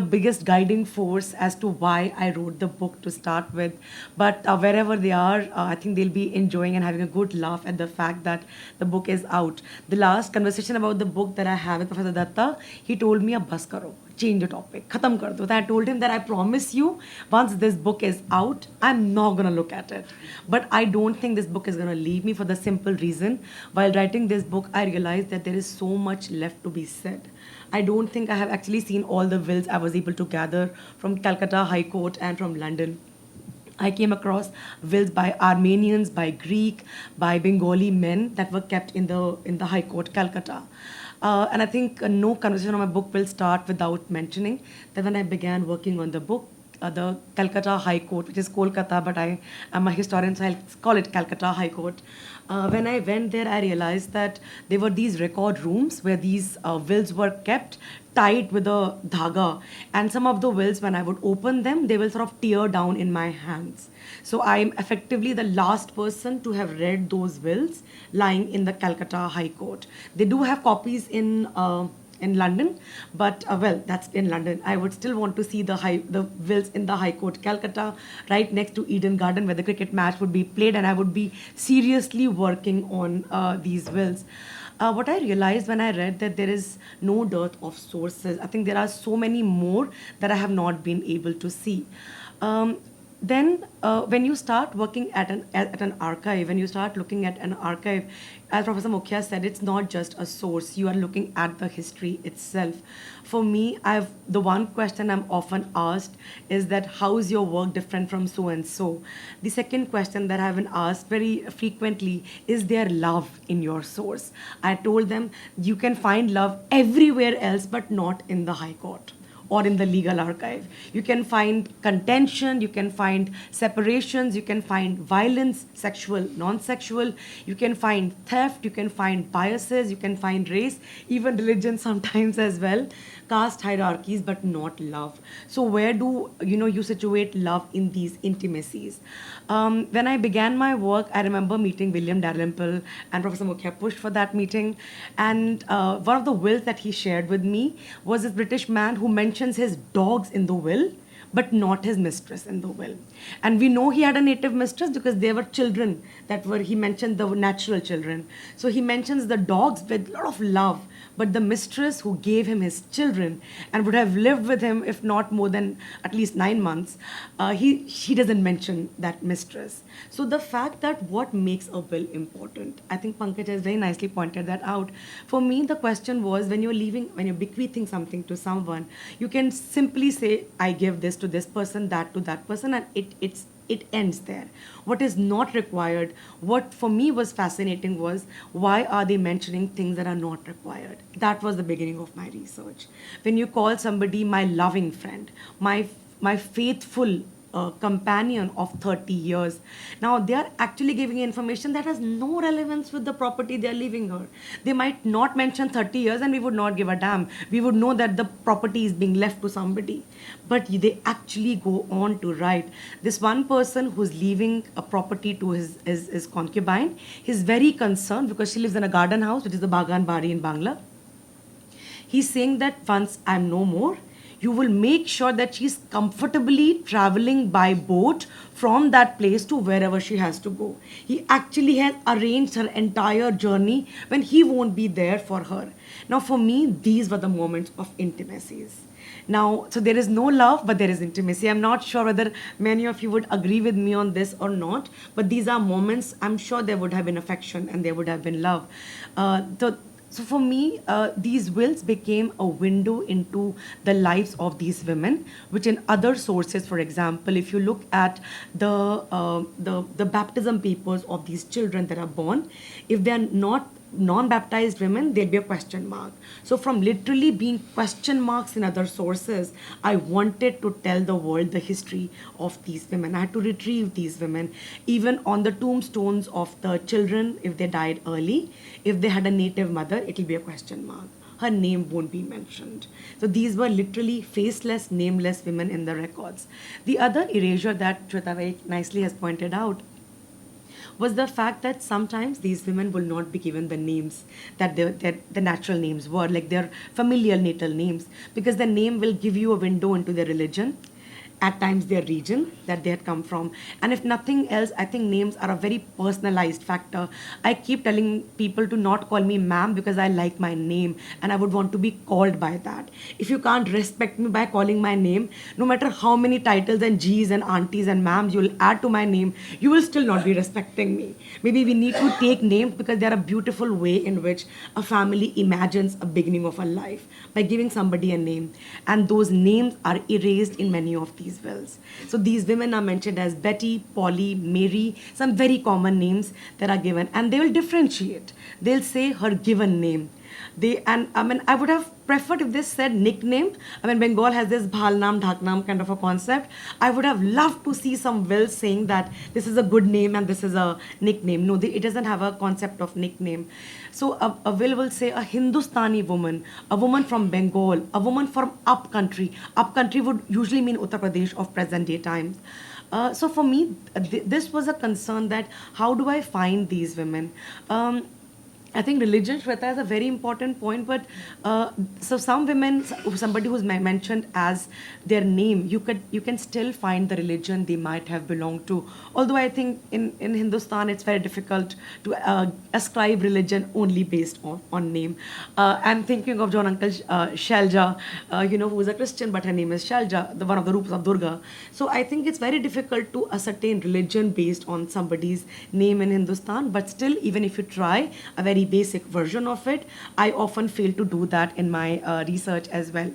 biggest guiding force as to why I wrote the book to start with. But wherever they are, I think they'll be enjoying and having a good laugh at the fact that the book is out. The last conversation about the book that I have with Professor Datta, he told me, bas karo, change the topic, khatam kar do. I told him that I promise you, once this book is out, I'm not going to look at it. But I don't think this book is going to leave me, for the simple reason, while writing this book, I realized that there is so much left to be said. I don't think I have actually seen all the wills I was able to gather from Calcutta High Court and from London. I came across wills by Armenians, by Greek, by Bengali men that were kept in the High Court, Calcutta. And I think no conversation on my book will start without mentioning that when I began working on the book, the Calcutta High Court, which is Kolkata, but I am a historian, so I'll call it Calcutta High Court. When I went there, I realized that there were these record rooms where these wills were kept tied with a dhaga. And some of the wills, when I would open them, they will sort of tear down in my hands. So I'm effectively the last person to have read those wills lying in the Calcutta High Court. They do have copies in London, but well, that's in London. I would still want to see the wills in the High Court, Calcutta, right next to Eden Garden, where the cricket match would be played, and I would be seriously working on these wills. What I realized when I read that there is no dearth of sources. I think there are so many more that I have not been able to see. Then when you start working at an archive, when you start looking at an archive, as Professor Mukhia said, it's not just a source. You are looking at the history itself. For me, the one question I'm often asked is that how is your work different from so and so? The second question that I've been asked very frequently is there love in your source? I told them you can find love everywhere else, but not in the High Court or in the legal archive. You can find contention, you can find separations, you can find violence, sexual, non-sexual, you can find theft, you can find biases, you can find race, even religion sometimes as well, caste hierarchies, but not love. So where do you situate love in these intimacies? When I began my work, I remember meeting William Dalrymple, and Professor Mukhia pushed for that meeting. And one of the wills that he shared with me was this British man who mentions his dogs in the will, but not his mistress in the will. And we know he had a native mistress because there were children he mentioned the natural children. So he mentions the dogs with a lot of love, but the mistress who gave him his children and would have lived with him if not more than at least 9 months, he doesn't mention that mistress. So the fact that what makes a will important, I think Pankaj has very nicely pointed that out. For me, the question was when you're bequeathing something to someone, you can simply say, I give this to this person, that to that person, and it ends there. What is not required, what for me was fascinating was, why are they mentioning things that are not required? That was the beginning of my research. When you call somebody my loving friend, my faithful companion of 30 years. Now, they are actually giving information that has no relevance with the property they are leaving her. They might not mention 30 years and we would not give a damn. We would know that the property is being left to somebody. But they actually go on to write. This one person who's leaving a property to his concubine, he's very concerned because she lives in a garden house, which is the Bagan Bari in Bangla. He's saying that once I'm no more, you will make sure that she's comfortably traveling by boat from that place to wherever she has to go. He actually has arranged her entire journey when he won't be there for her. Now, for me, these were the moments of intimacies. Now, so there is no love, but there is intimacy. I'm not sure whether many of you would agree with me on this or not, but these are moments, I'm sure there would have been affection and there would have been love. So for me, these wills became a window into the lives of these women, which in other sources, for example, if you look at the baptism papers of these children that are born, if they are not non-baptized women, there'll be a question mark. So from literally being question marks in other sources, I wanted to tell the world the history of these women. I had to retrieve these women. Even on the tombstones of the children, if they died early, if they had a native mother, it'll be a question mark. Her name won't be mentioned. So these were literally faceless, nameless women in the records. The other erasure that Shweta very nicely has pointed out was the fact that sometimes these women will not be given the names that the natural names were, like their familial natal names, because the name will give you a window into their religion, at times their region that they had come from. And if nothing else, I think names are a very personalized factor. I keep telling people to not call me ma'am because I like my name and I would want to be called by that. If you can't respect me by calling my name, no matter how many titles and G's and aunties and ma'ams you'll add to my name, you will still not be respecting me. Maybe we need to take names because they're a beautiful way in which a family imagines a beginning of a life by giving somebody a name. And those names are erased in many of these these wills. So these women are mentioned as Betty, Polly, Mary, some very common names that are given, and they will differentiate. They'll say her given name. I would have preferred if they said nickname. Bengal has this bhalnam, dhaknam kind of a concept. I would have loved to see some wills saying that this is a good name and this is a nickname. No, it doesn't have a concept of nickname. So a will say a Hindustani woman, a woman from Bengal, a woman from up country. Up country would usually mean Uttar Pradesh of present day times. So for me, this was a concern that how do I find these women? I think religion, Shweta, is a very important point. But so some women, somebody who's mentioned as their name, you can still find the religion they might have belonged to. Although I think in Hindustan it's very difficult to ascribe religion only based on name. I'm thinking of John Uncle Shalja, who is a Christian, but her name is Shalja, one of the Rupas of Durga. So I think it's very difficult to ascertain religion based on somebody's name in Hindustan. But still, even if you try a very basic version of it, I often fail to do that in my research as well.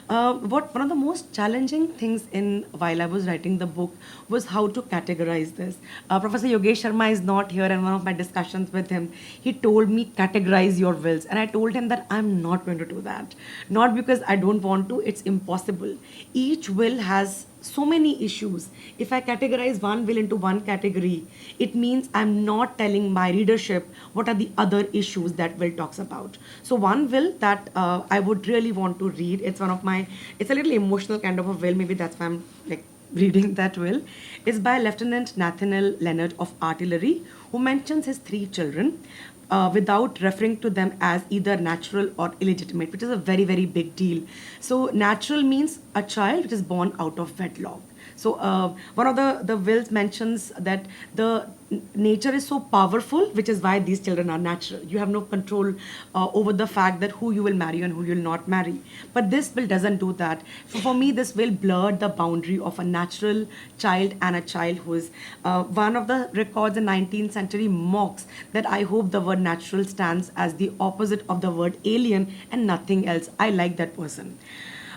One of the most challenging things while I was writing the book was how to categorize this. Professor Yogesh Sharma is not here, and one of my discussions with him, he told me categorize your wills, and I told him that I'm not going to do that. Not because I don't want to, it's impossible. Each will has so many issues. If I categorize one will into one category, it means I'm not telling my readership what are the other issues that will talks about. So one will that I would really want to read, it's a little emotional kind of a will, maybe that's why I'm like reading that will. It's by Lieutenant Nathaniel Leonard of Artillery, who mentions his 3 children without referring to them as either natural or illegitimate, which is a very, very big deal. So natural means a child which is born out of wedlock. So one of the wills mentions that the nature is so powerful, which is why these children are natural. You have no control over the fact that who you will marry and who you will not marry. But this will doesn't do that. For me, this will blur the boundary of a natural child and a child who is one of the records in 19th century mocks that I hope the word natural stands as the opposite of the word alien and nothing else. I like that person.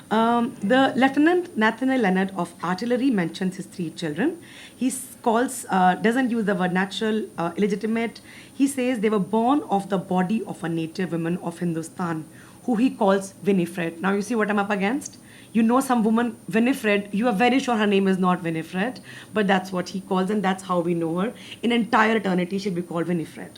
The Lieutenant Nathaniel Leonard of Artillery mentions his 3 children. He doesn't use the word natural, illegitimate. He says they were born of the body of a native woman of Hindustan, who he calls Winifred. Now you see what I'm up against? You know some woman, Winifred, you are very sure her name is not Winifred, but that's what he calls, and that's how we know her. In entire eternity, she'll be called Winifred.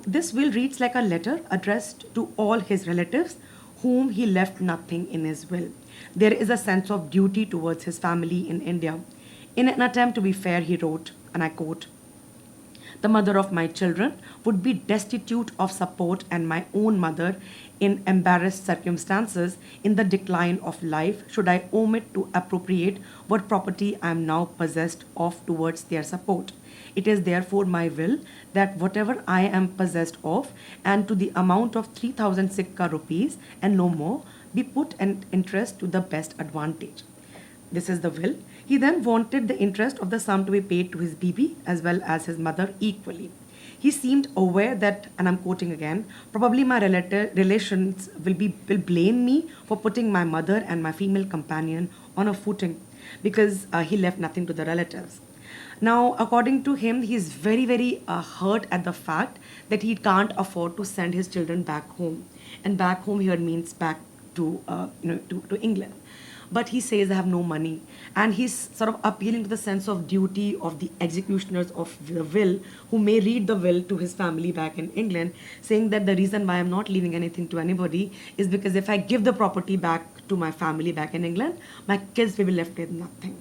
This will reads like a letter addressed to all his relatives, whom he left nothing in his will. There is a sense of duty towards his family in India. In an attempt to be fair, he wrote, and I quote, "The mother of my children would be destitute of support, and my own mother in embarrassed circumstances in the decline of life should I omit to appropriate what property I am now possessed of towards their support. It is therefore my will that whatever I am possessed of, and to the amount of 3,000 sikka rupees and no more, be put in interest to the best advantage." This is the will. He then wanted the interest of the sum to be paid to his bibi as well as his mother equally. He seemed aware that, and I'm quoting again, probably my relations will blame me for putting my mother and my female companion on a footing because he left nothing to the relatives. Now, according to him, he is very, very hurt at the fact that he can't afford to send his children back home. And back home here means back to England. But he says, I have no money. And he's sort of appealing to the sense of duty of the executioners of the will, who may read the will to his family back in England, saying that the reason why I'm not leaving anything to anybody is because if I give the property back to my family back in England, my kids will be left with nothing.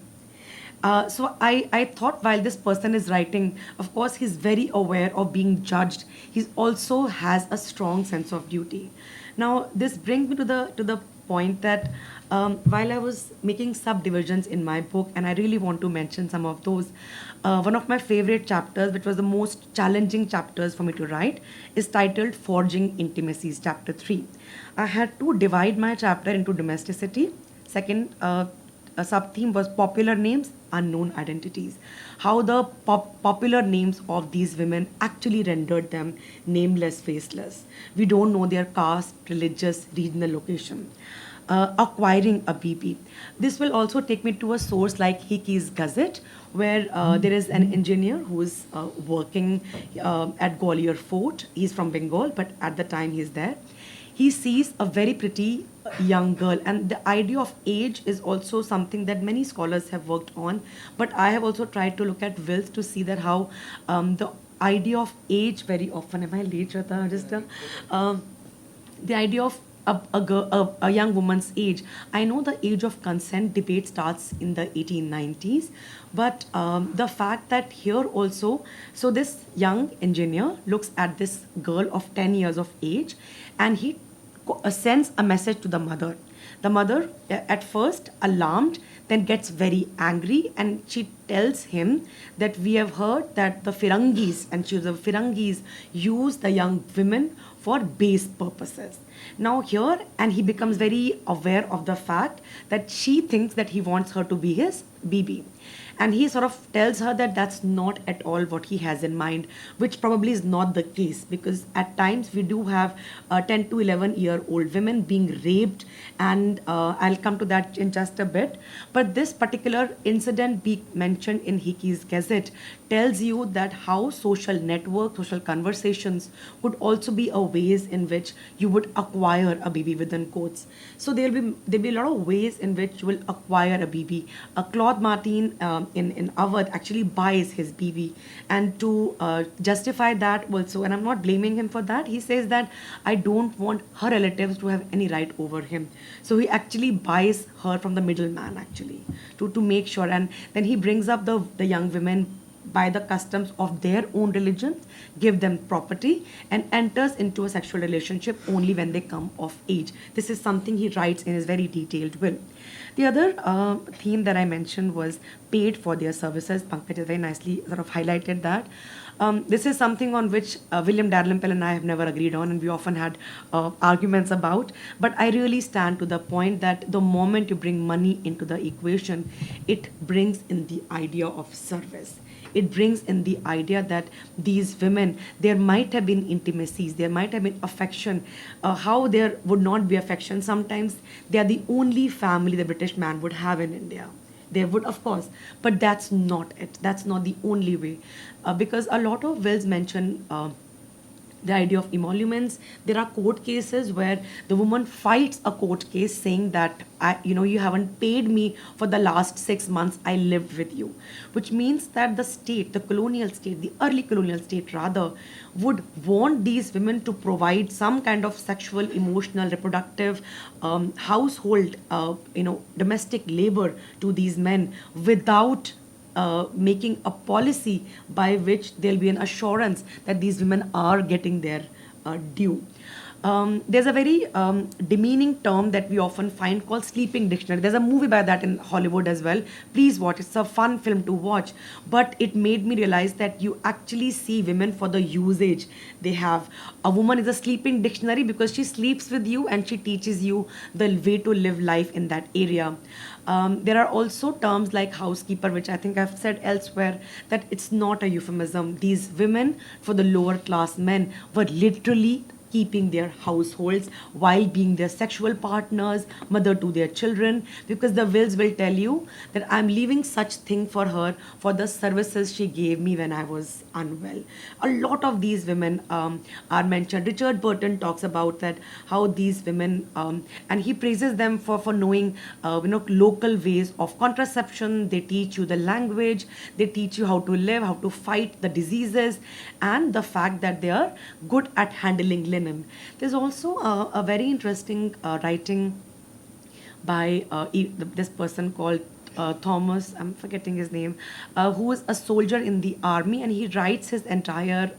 So I thought while this person is writing, of course, he's very aware of being judged. He also has a strong sense of duty. Now, this brings me to the point that while I was making subdivisions in my book, and I really want to mention some of those, one of my favorite chapters, which was the most challenging chapters for me to write, is titled Forging Intimacies, Chapter 3. I had to divide my chapter into domesticity. Second, a sub-theme was popular names, unknown identities. How the popular names of these women actually rendered them nameless, faceless. We don't know their caste, religious, regional location. acquiring a BB. This will also take me to a source like Hickey's Gazette, where there is an engineer who is working at Gwalior Fort. He's from Bengal, but at the time he's there. He sees a very pretty young girl, and the idea of age is also something that many scholars have worked on, but I have also tried to look at wills to see that how the idea of age very often, am I late, Shweta? The idea of a young woman's age. I know the age of consent debate starts in the 1890s, but the fact that here also, so this young engineer looks at this girl of 10 years of age, and he sends a message to the mother. The mother, at first alarmed, then gets very angry, and she tells him that we have heard that the Firangis, and she was the Firangis, use the young women for base purposes. Now here, and he becomes very aware of the fact that she thinks that he wants her to be his BB. And he sort of tells her that that's not at all what he has in mind, which probably is not the case, because at times we do have 10 to 11-year-old women being raped, and I'll come to that in just a bit. But this particular incident being mentioned in Hickey's Gazette tells you that how social network, social conversations could also be a ways in which you would acquire a BB within quotes. So there'll be a lot of ways in which you will acquire a BB. Claude Martin in Awadh actually buys his BB, and to justify that also, and I'm not blaming him for that, he says that I don't want her relatives to have any right over him. So he actually buys her from the middleman actually to make sure, and then he brings up the young women by the customs of their own religion, give them property, and enters into a sexual relationship only when they come of age. This is something he writes in his very detailed will. The other theme that I mentioned was paid for their services. Pankaj has very nicely sort of highlighted that. This is something on which William Dalrymple and I have never agreed on, and we often had arguments about. But I really stand to the point that the moment you bring money into the equation, it brings in the idea of service. It brings in the idea that these women, there might have been intimacies, there might have been affection. How there would not be affection? Sometimes they are the only family the British man would have in India. They would, of course, but that's not it. That's not the only way. Because a lot of wills mention the idea of emoluments. There are court cases where the woman fights a court case saying that, you haven't paid me for the last 6 months I lived with you. Which means that the state, the colonial state, the early colonial state rather, would want these women to provide some kind of sexual, emotional, reproductive, household, domestic labor to these men without making a policy by which there'll be an assurance that these women are getting their due. There's a very demeaning term that we often find called sleeping dictionary. There's a movie by that in Hollywood as well. Please watch. It's a fun film to watch. But it made me realize that you actually see women for the usage they have. A woman is a sleeping dictionary because she sleeps with you and she teaches you the way to live life in that area. There are also terms like housekeeper, which I think I've said elsewhere, that it's not a euphemism. These women, for the lower class men, were literally keeping their households while being their sexual partners, mother to their children, because the wills will tell you that I'm leaving such thing for her for the services she gave me when I was unwell. A lot of these women are mentioned. Richard Burton talks about that, how these women, and he praises them for knowing local ways of contraception. They teach you the language, they teach you how to live, how to fight the diseases, and the fact that they are good at handling linen. There's also a very interesting writing by this person called Thomas, I'm forgetting his name, who is a soldier in the army, and he writes his entire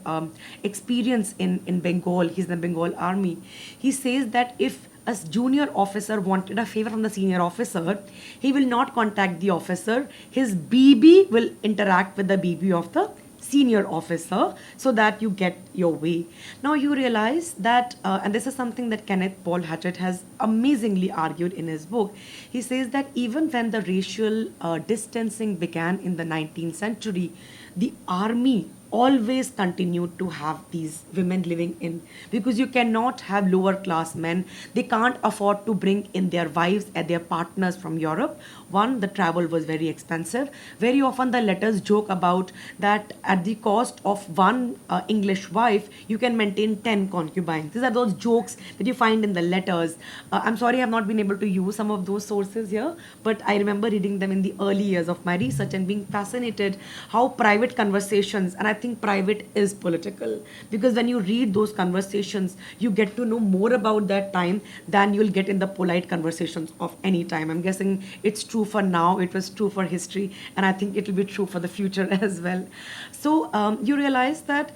experience in Bengal. He's in the Bengal army. He says that if a junior officer wanted a favor from the senior officer, he will not contact the officer. His BB will interact with the BB of the senior officer so that you get your way. Now you realize that, and this is something that Kenneth Paul Hatchett has amazingly argued in his book. He says that even when the racial distancing began in the 19th century, the army always continued to have these women living in, because you cannot have lower class men. They can't afford to bring in their wives and their partners from Europe. One, the travel was very expensive. Very often the letters joke about that at the cost of one English wife, you can maintain 10 concubines. These are those jokes that you find in the letters. I'm sorry I have not been able to use some of those sources here, but I remember reading them in the early years of my research and being fascinated how private conversations, and I think private is political, because when you read those conversations, you get to know more about that time than you'll get in the polite conversations of any time. I'm guessing it's true for now, it was true for history, and I think it will be true for the future as well. So you realize that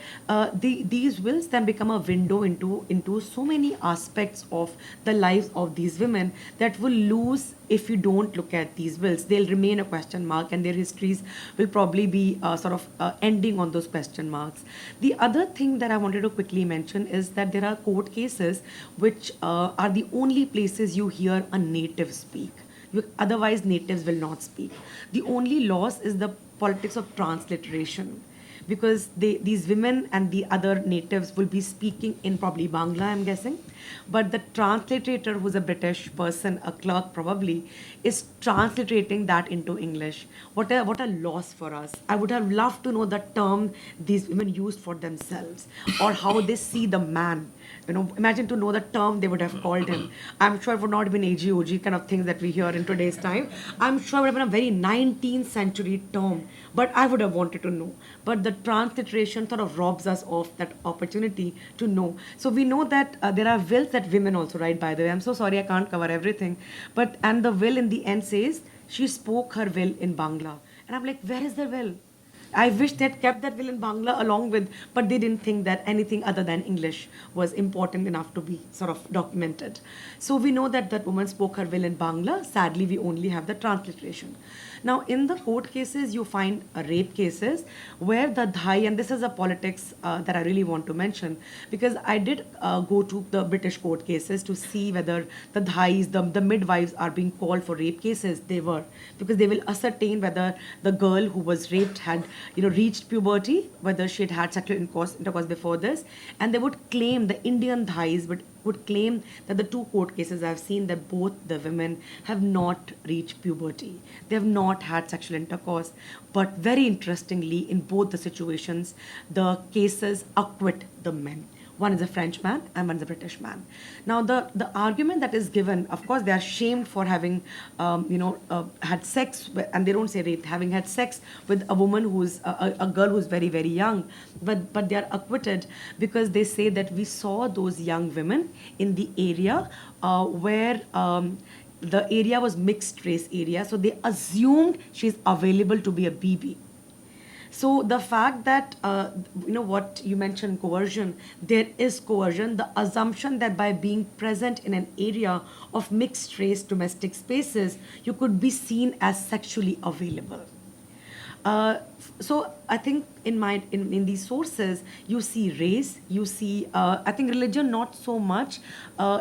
these wills then become a window into so many aspects of the lives of these women that will lose if you don't look at these wills. They'll remain a question mark, and their histories will probably be ending on those question marks. The other thing that I wanted to quickly mention is that there are court cases which are the only places you hear a native speak. Otherwise, natives will not speak. The only loss is the politics of transliteration, because these women and the other natives will be speaking in probably Bangla, I'm guessing. But the translator, who's a British person, a clerk probably, is transliterating that into English. What a loss for us. I would have loved to know the term these women used for themselves, or how they see the man. Imagine to know the term they would have called him. I'm sure it would not have been AGOG kind of things that we hear in today's time. I'm sure it would have been a very 19th century term, but I would have wanted to know. But the transliteration sort of robs us of that opportunity to know. So we know that there are wills that women also write, by the way. I'm so sorry I can't cover everything. And the will in the end says, she spoke her will in Bangla. And I'm like, where is the will? I wish they'd kept that will in Bangla along with, but they didn't think that anything other than English was important enough to be sort of documented. So we know that that woman spoke her will in Bangla. Sadly, we only have the transliteration. Now, in the court cases, you find rape cases where the dhai, and this is a politics that I really want to mention, because I did go to the British court cases to see whether the dhais, the midwives are being called for rape cases. They were, because they will ascertain whether the girl who was raped had reached puberty, whether she had had sexual intercourse before this, and they would claim, the Indian dhais would claim that the two court cases I've seen, that both the women have not reached puberty. They have not had sexual intercourse. But very interestingly, in both the situations, the cases acquit the men. One is a French man and one is a British man. Now, the argument that is given, of course, they are shamed for having, had sex, and they don't say rape, having had sex with a woman who's a girl who's very, very young. But they are acquitted because they say that we saw those young women in the area where the area was mixed race area. So they assumed she's available to be a BB. So the fact that, what you mentioned, coercion, there is coercion, the assumption that by being present in an area of mixed race domestic spaces, you could be seen as sexually available. So I think in these sources, you see race, you see, I think religion not so much,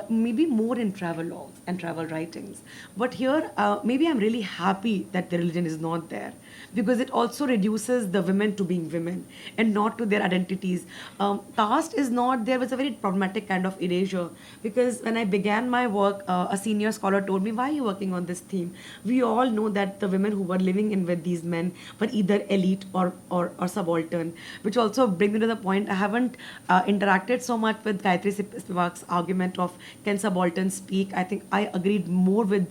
maybe more in travel logs and travel writings. But here, maybe I'm really happy that the religion is not there, because it also reduces the women to being women and not to their identities. Caste is not there. It's a very problematic kind of erasure, because when I began my work, a senior scholar told me, why are you working on this theme? We all know that the women who were living in with these men were either elite or subaltern, which also brings me to the point, I haven't interacted so much with Gayatri Spivak's argument of can subalterns speak. I think I agreed more with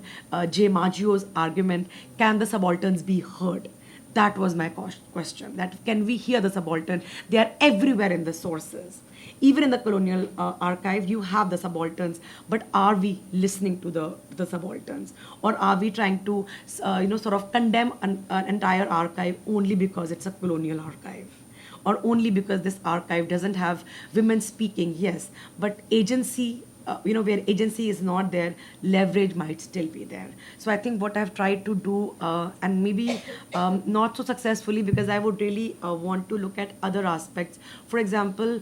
J. Maggio's argument, can the subalterns be heard? That was my question, that can we hear the subaltern? They are everywhere in the sources. Even in the colonial archive, you have the subalterns, but are we listening to the subalterns? Or are we trying to, sort of condemn an entire archive only because it's a colonial archive? Or only because this archive doesn't have women speaking? Yes, but agency, where agency is not there, leverage might still be there. So I think what I've tried to do, and maybe not so successfully, because I would really want to look at other aspects. For example,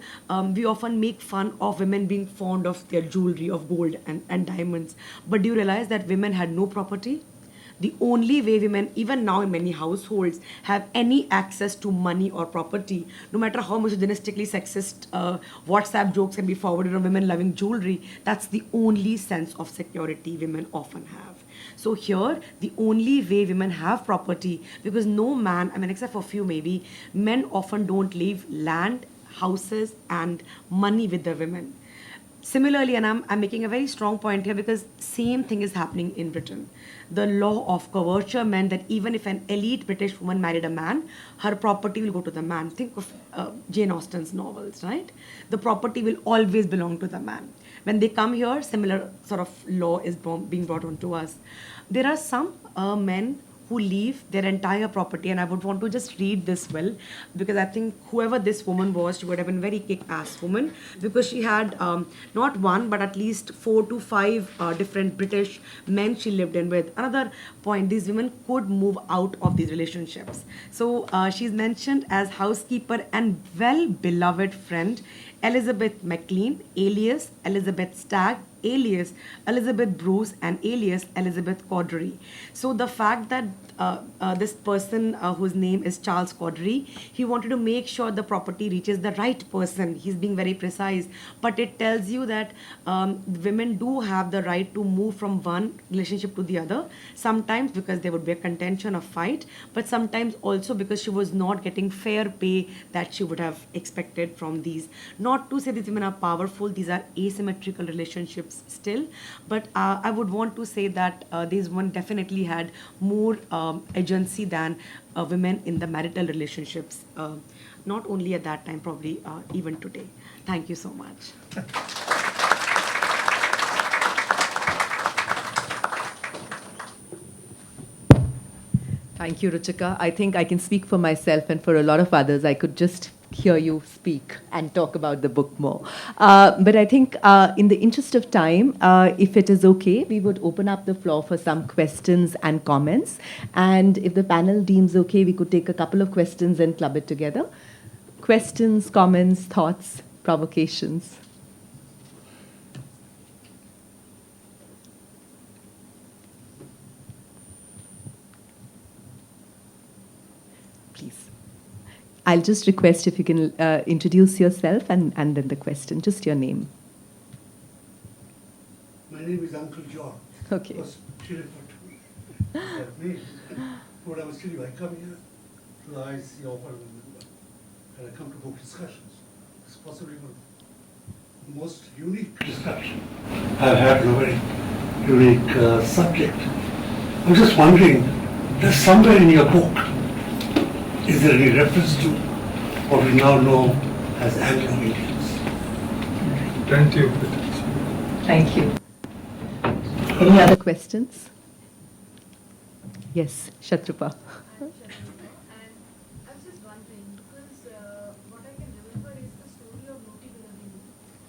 we often make fun of women being fond of their jewelry, of gold and diamonds. But do you realize that women had no property? the only way women, even now in many households, have any access to money or property, no matter how misogynistically sexist WhatsApp jokes can be forwarded on women loving jewelry, that's the only sense of security women often have. So here, the only way women have property, because no man, I mean, except for few maybe, men often don't leave land, houses, and money with the women. Similarly, and I'm making a very strong point here because same thing is happening in Britain. The law of coverture meant that even if an elite British woman married a man, her property will go to the man. Think of Jane Austen's novels, right? The property will always belong to the man. When they come here, similar sort of law is being brought onto us. There are some men who leave their entire property, and I would want to just read this well, because I think whoever this woman was, she would have been a very kick-ass woman, because she had not one, but at least 4 to 5 different British men she lived in with. Another point, these women could move out of these relationships. So she's mentioned as housekeeper and well-beloved friend Elizabeth McLean, alias Elizabeth Stagg, alias Elizabeth Bruce, and alias Elizabeth Cawdry. So the fact that this person whose name is Charles Cawdry, he wanted to make sure the property reaches the right person. He's being very precise, but it tells you that women do have the right to move from one relationship to the other, sometimes because there would be a contention, a fight, but sometimes also because she was not getting fair pay that she would have expected from these. Not to say these women are powerful, these are asymmetrical relationships still, but I would want to say that these women definitely had more agency than women in the marital relationships, not only at that time, probably even today. Thank you so much. Thank you, Ruchika. I think I can speak for myself and for a lot of others. I could just hear you speak and talk about the book more. But I think in the interest of time, if it is okay, we would open up the floor for some questions and comments. And if the panel deems okay, we could take a couple of questions and club it together. Questions, comments, thoughts, provocations. Please. I'll just request if you can introduce yourself and then the question, just your name. My name is Uncle John. Okay. Because she referred to me that name. What I was telling you, I come here to the IC of a member, and I come to book discussions. It's possibly one of the most unique discussion I've had on a very unique subject. I'm just wondering, there's somewhere in your book, is there any reference to what we now know as Anglo-Indians? Plenty of it. Thank you. Any other questions? Yes, Shatrupa. I was just wondering, because what I can remember is the story of Bequeathing.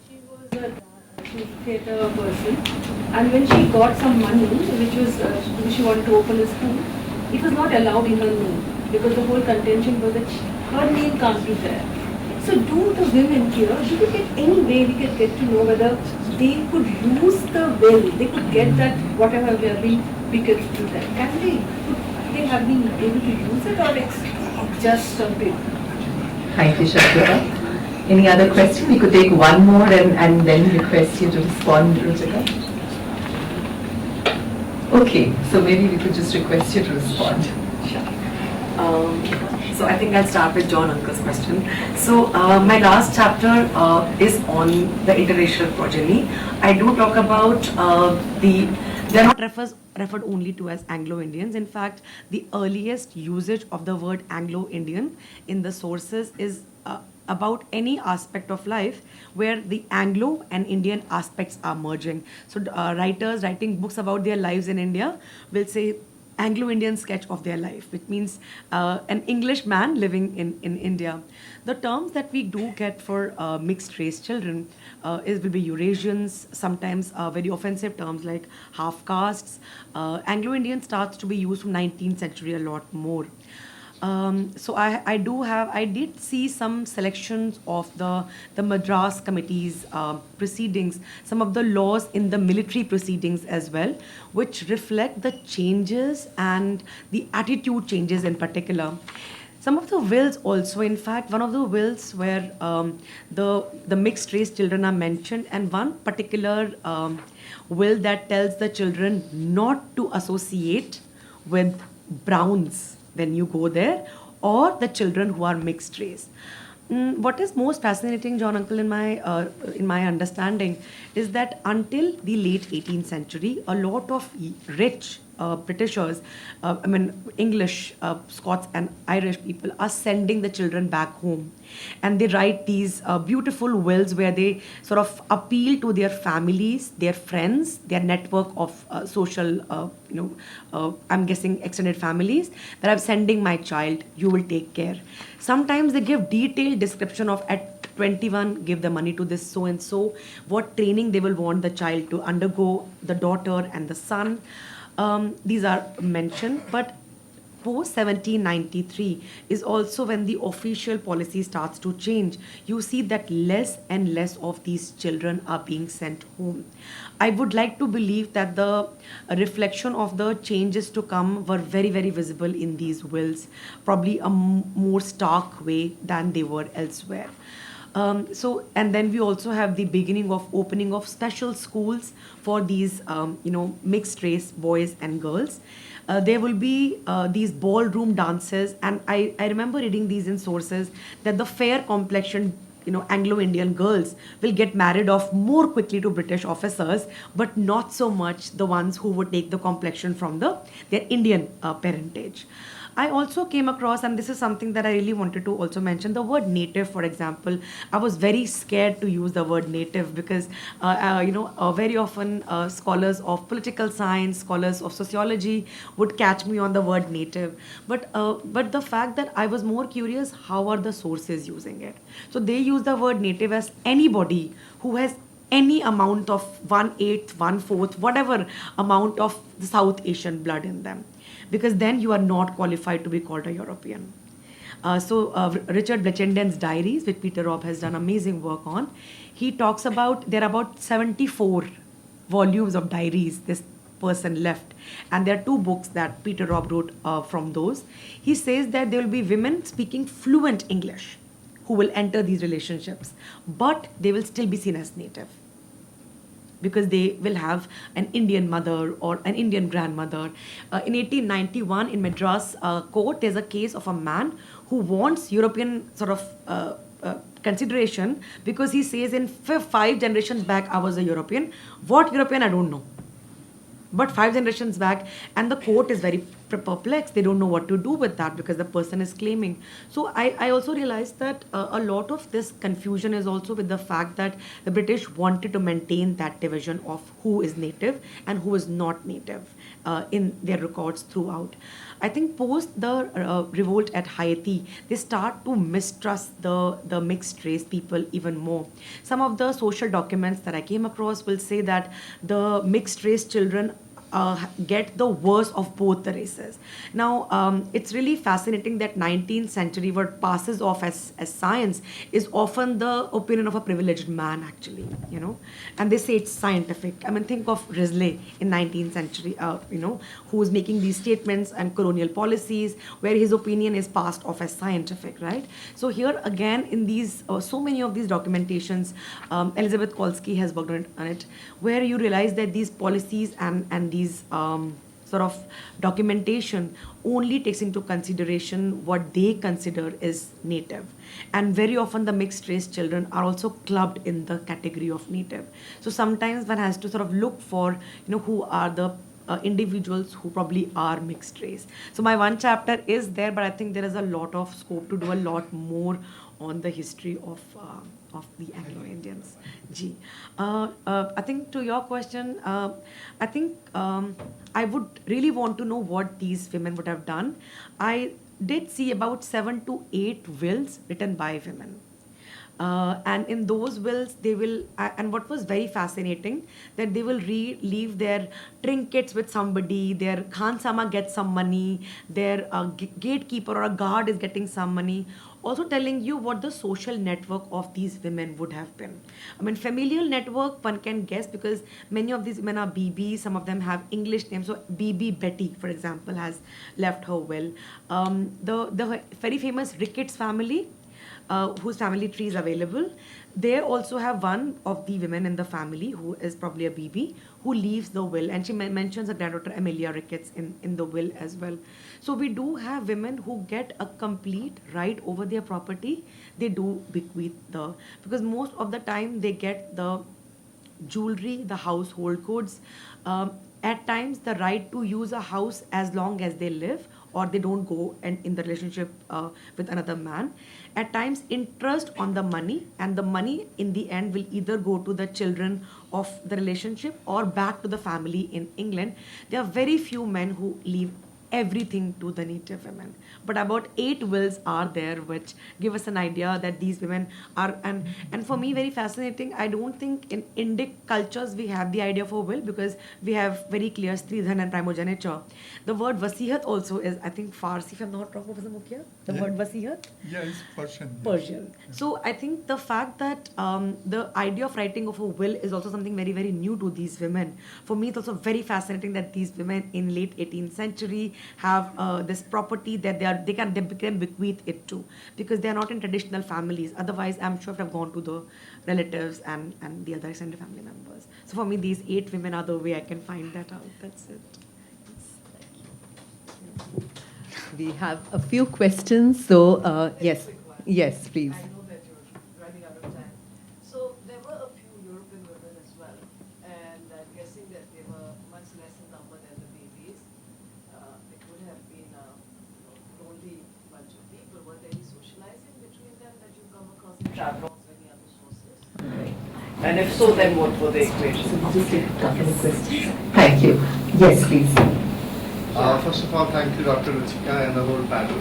She was a theatre person, and when she got some money, which she wanted to open a school, it was not allowed in her name, because the whole contention was that her name can't be there. So do the women here, do we get any way we could get to know whether they could use the will, they could get that whatever we have been bequeathed to them? Can they have been able to use it, or it's just a bit? Thank you, Shatrupa. Any other question? We could take one more and then request you to respond, Ruchika. Okay, so maybe we could just request you to respond. So I think I'll start with John Uncle's question. So my last chapter is on the interracial progeny. I do talk about they're not referred only to as Anglo-Indians. In fact, the earliest usage of the word Anglo-Indian in the sources is about any aspect of life where the Anglo and Indian aspects are merging. So writers writing books about their lives in India will say Anglo-Indian sketch of their life, which means an English man living in India. The terms that we do get for mixed race children will be Eurasians, sometimes very offensive terms like half castes. Anglo-Indian starts to be used from 19th century a lot more. So I did see some selections of the Madras Committee's proceedings, some of the laws in the military proceedings as well, which reflect the changes and the attitude changes in particular. Some of the wills also, in fact, one of the wills where the mixed race children are mentioned, and one particular will that tells the children not to associate with browns when you go there, or the children who are mixed race. What is most fascinating, John Uncle, in my understanding, is that until the late 18th century, a lot of rich Britishers, English, Scots, and Irish people are sending the children back home, and they write these beautiful wills where they sort of appeal to their families, their friends, their network of social, I'm guessing extended families, that I'm sending my child, you will take care. Sometimes they give detailed description of at 21, give the money to this so and so, what training they will want the child to undergo, the daughter and the son. These are mentioned, but post 1793 is also when the official policy starts to change. You see that less and less of these children are being sent home. I would like to believe that the reflection of the changes to come were very, very visible in these wills, probably a more stark way than they were elsewhere. And then we also have the beginning of opening of special schools for these, mixed race boys and girls. There will be these ballroom dances, and I remember reading these in sources that the fair complexioned, Anglo-Indian girls will get married off more quickly to British officers, but not so much the ones who would take the complexion from their Indian parentage. I also came across, and this is something that I really wanted to also mention, the word native, for example. I was very scared to use the word native because, very often scholars of political science, scholars of sociology would catch me on the word native. But the fact that I was more curious, how are the sources using it? So they use the word native as anybody who has any amount of 1/8, 1/4, whatever amount of the South Asian blood in them, because then you are not qualified to be called a European. Richard Blechenden's diaries, which Peter Robb has done amazing work on, he talks about, there are about 74 volumes of diaries this person left, and there are 2 books that Peter Robb wrote from those. He says that there will be women speaking fluent English who will enter these relationships, but they will still be seen as native, because they will have an Indian mother or an Indian grandmother. In 1891, in Madras court, there's a case of a man who wants European sort of consideration, because he says in 5 generations back, I was a European. What European, I don't know. But 5 generations back, and the court is very perplexed. They don't know what to do with that because the person is claiming. So I also realized that a lot of this confusion is also with the fact that the British wanted to maintain that division of who is native and who is not native in their records throughout. I think post the revolt at Haiti, they start to mistrust the mixed race people even more. Some of the social documents that I came across will say that the mixed race children get the worst of both the races. Now, it's really fascinating that 19th century, what passes off as science is often the opinion of a privileged man, actually, and they say it's scientific. I mean, think of Risley in 19th century, who is making these statements and colonial policies where his opinion is passed off as scientific, right? So here again, in these, so many of these documentations, Elizabeth Kolsky has worked on it, where you realize that these policies and these sort of documentation only takes into consideration what they consider is native. And very often the mixed race children are also clubbed in the category of native. So sometimes one has to sort of look for, who are the individuals who probably are mixed race. So my one chapter is there, but I think there is a lot of scope to do a lot more on the history of the Anglo-Indians. G. I think to your question, I think I would really want to know what these women would have done. I did see about 7 to 8 wills written by women. And in those wills, they will, and what was very fascinating, that they will leave their trinkets with somebody, their Khan Sama gets some money, their gatekeeper or a guard is getting some money, also telling you what the social network of these women would have been. I mean, familial network, one can guess, because many of these women are BB, some of them have English names. So BB Betty, for example, has left her will. The very famous Ricketts family, whose family tree is available, they also have one of the women in the family who is probably a BB who leaves the will, and she mentions her granddaughter Amelia Ricketts in the will as well. So we do have women who get a complete right over their property. They do bequeath because most of the time they get the jewelry, the household goods, at times the right to use a house as long as they live, or they don't go and in the relationship with another man. At times interest on the money, and the money in the end will either go to the children of the relationship or back to the family in England. There are very few men who leave everything to the native women, but about 8 wills are there which give us an idea that these women are, and for me very fascinating. I don't think in Indic cultures we have the idea of a will, because we have very clear stridhan and primogeniture. The word wasihat also is, I think, Farsi, if I'm not wrong, Professor Mukhia, the word wasihat. Yeah, it's Persian. Persian. So I think the fact that the idea of writing of a will is also something very, very new to these women. For me, it's also very fascinating that these women in late 18th century have this property that they can bequeath it to, because they are not in traditional families. Otherwise, I'm sure if I've gone to the relatives and the other extended family members. So for me, these 8 women are the way I can find that out. That's it. We have a few questions, so yes, yes, please. I know that you're running out of time. So there were a few European women as well, and I'm guessing that they were much less in number than the babies. It would have been a lonely bunch of people. Were there any socializing between them that you come across in travel or any other sources? And if so, then what were the equations? Thank you. Yes, please. First of all, thank you, Dr. Ruchika and the whole panel.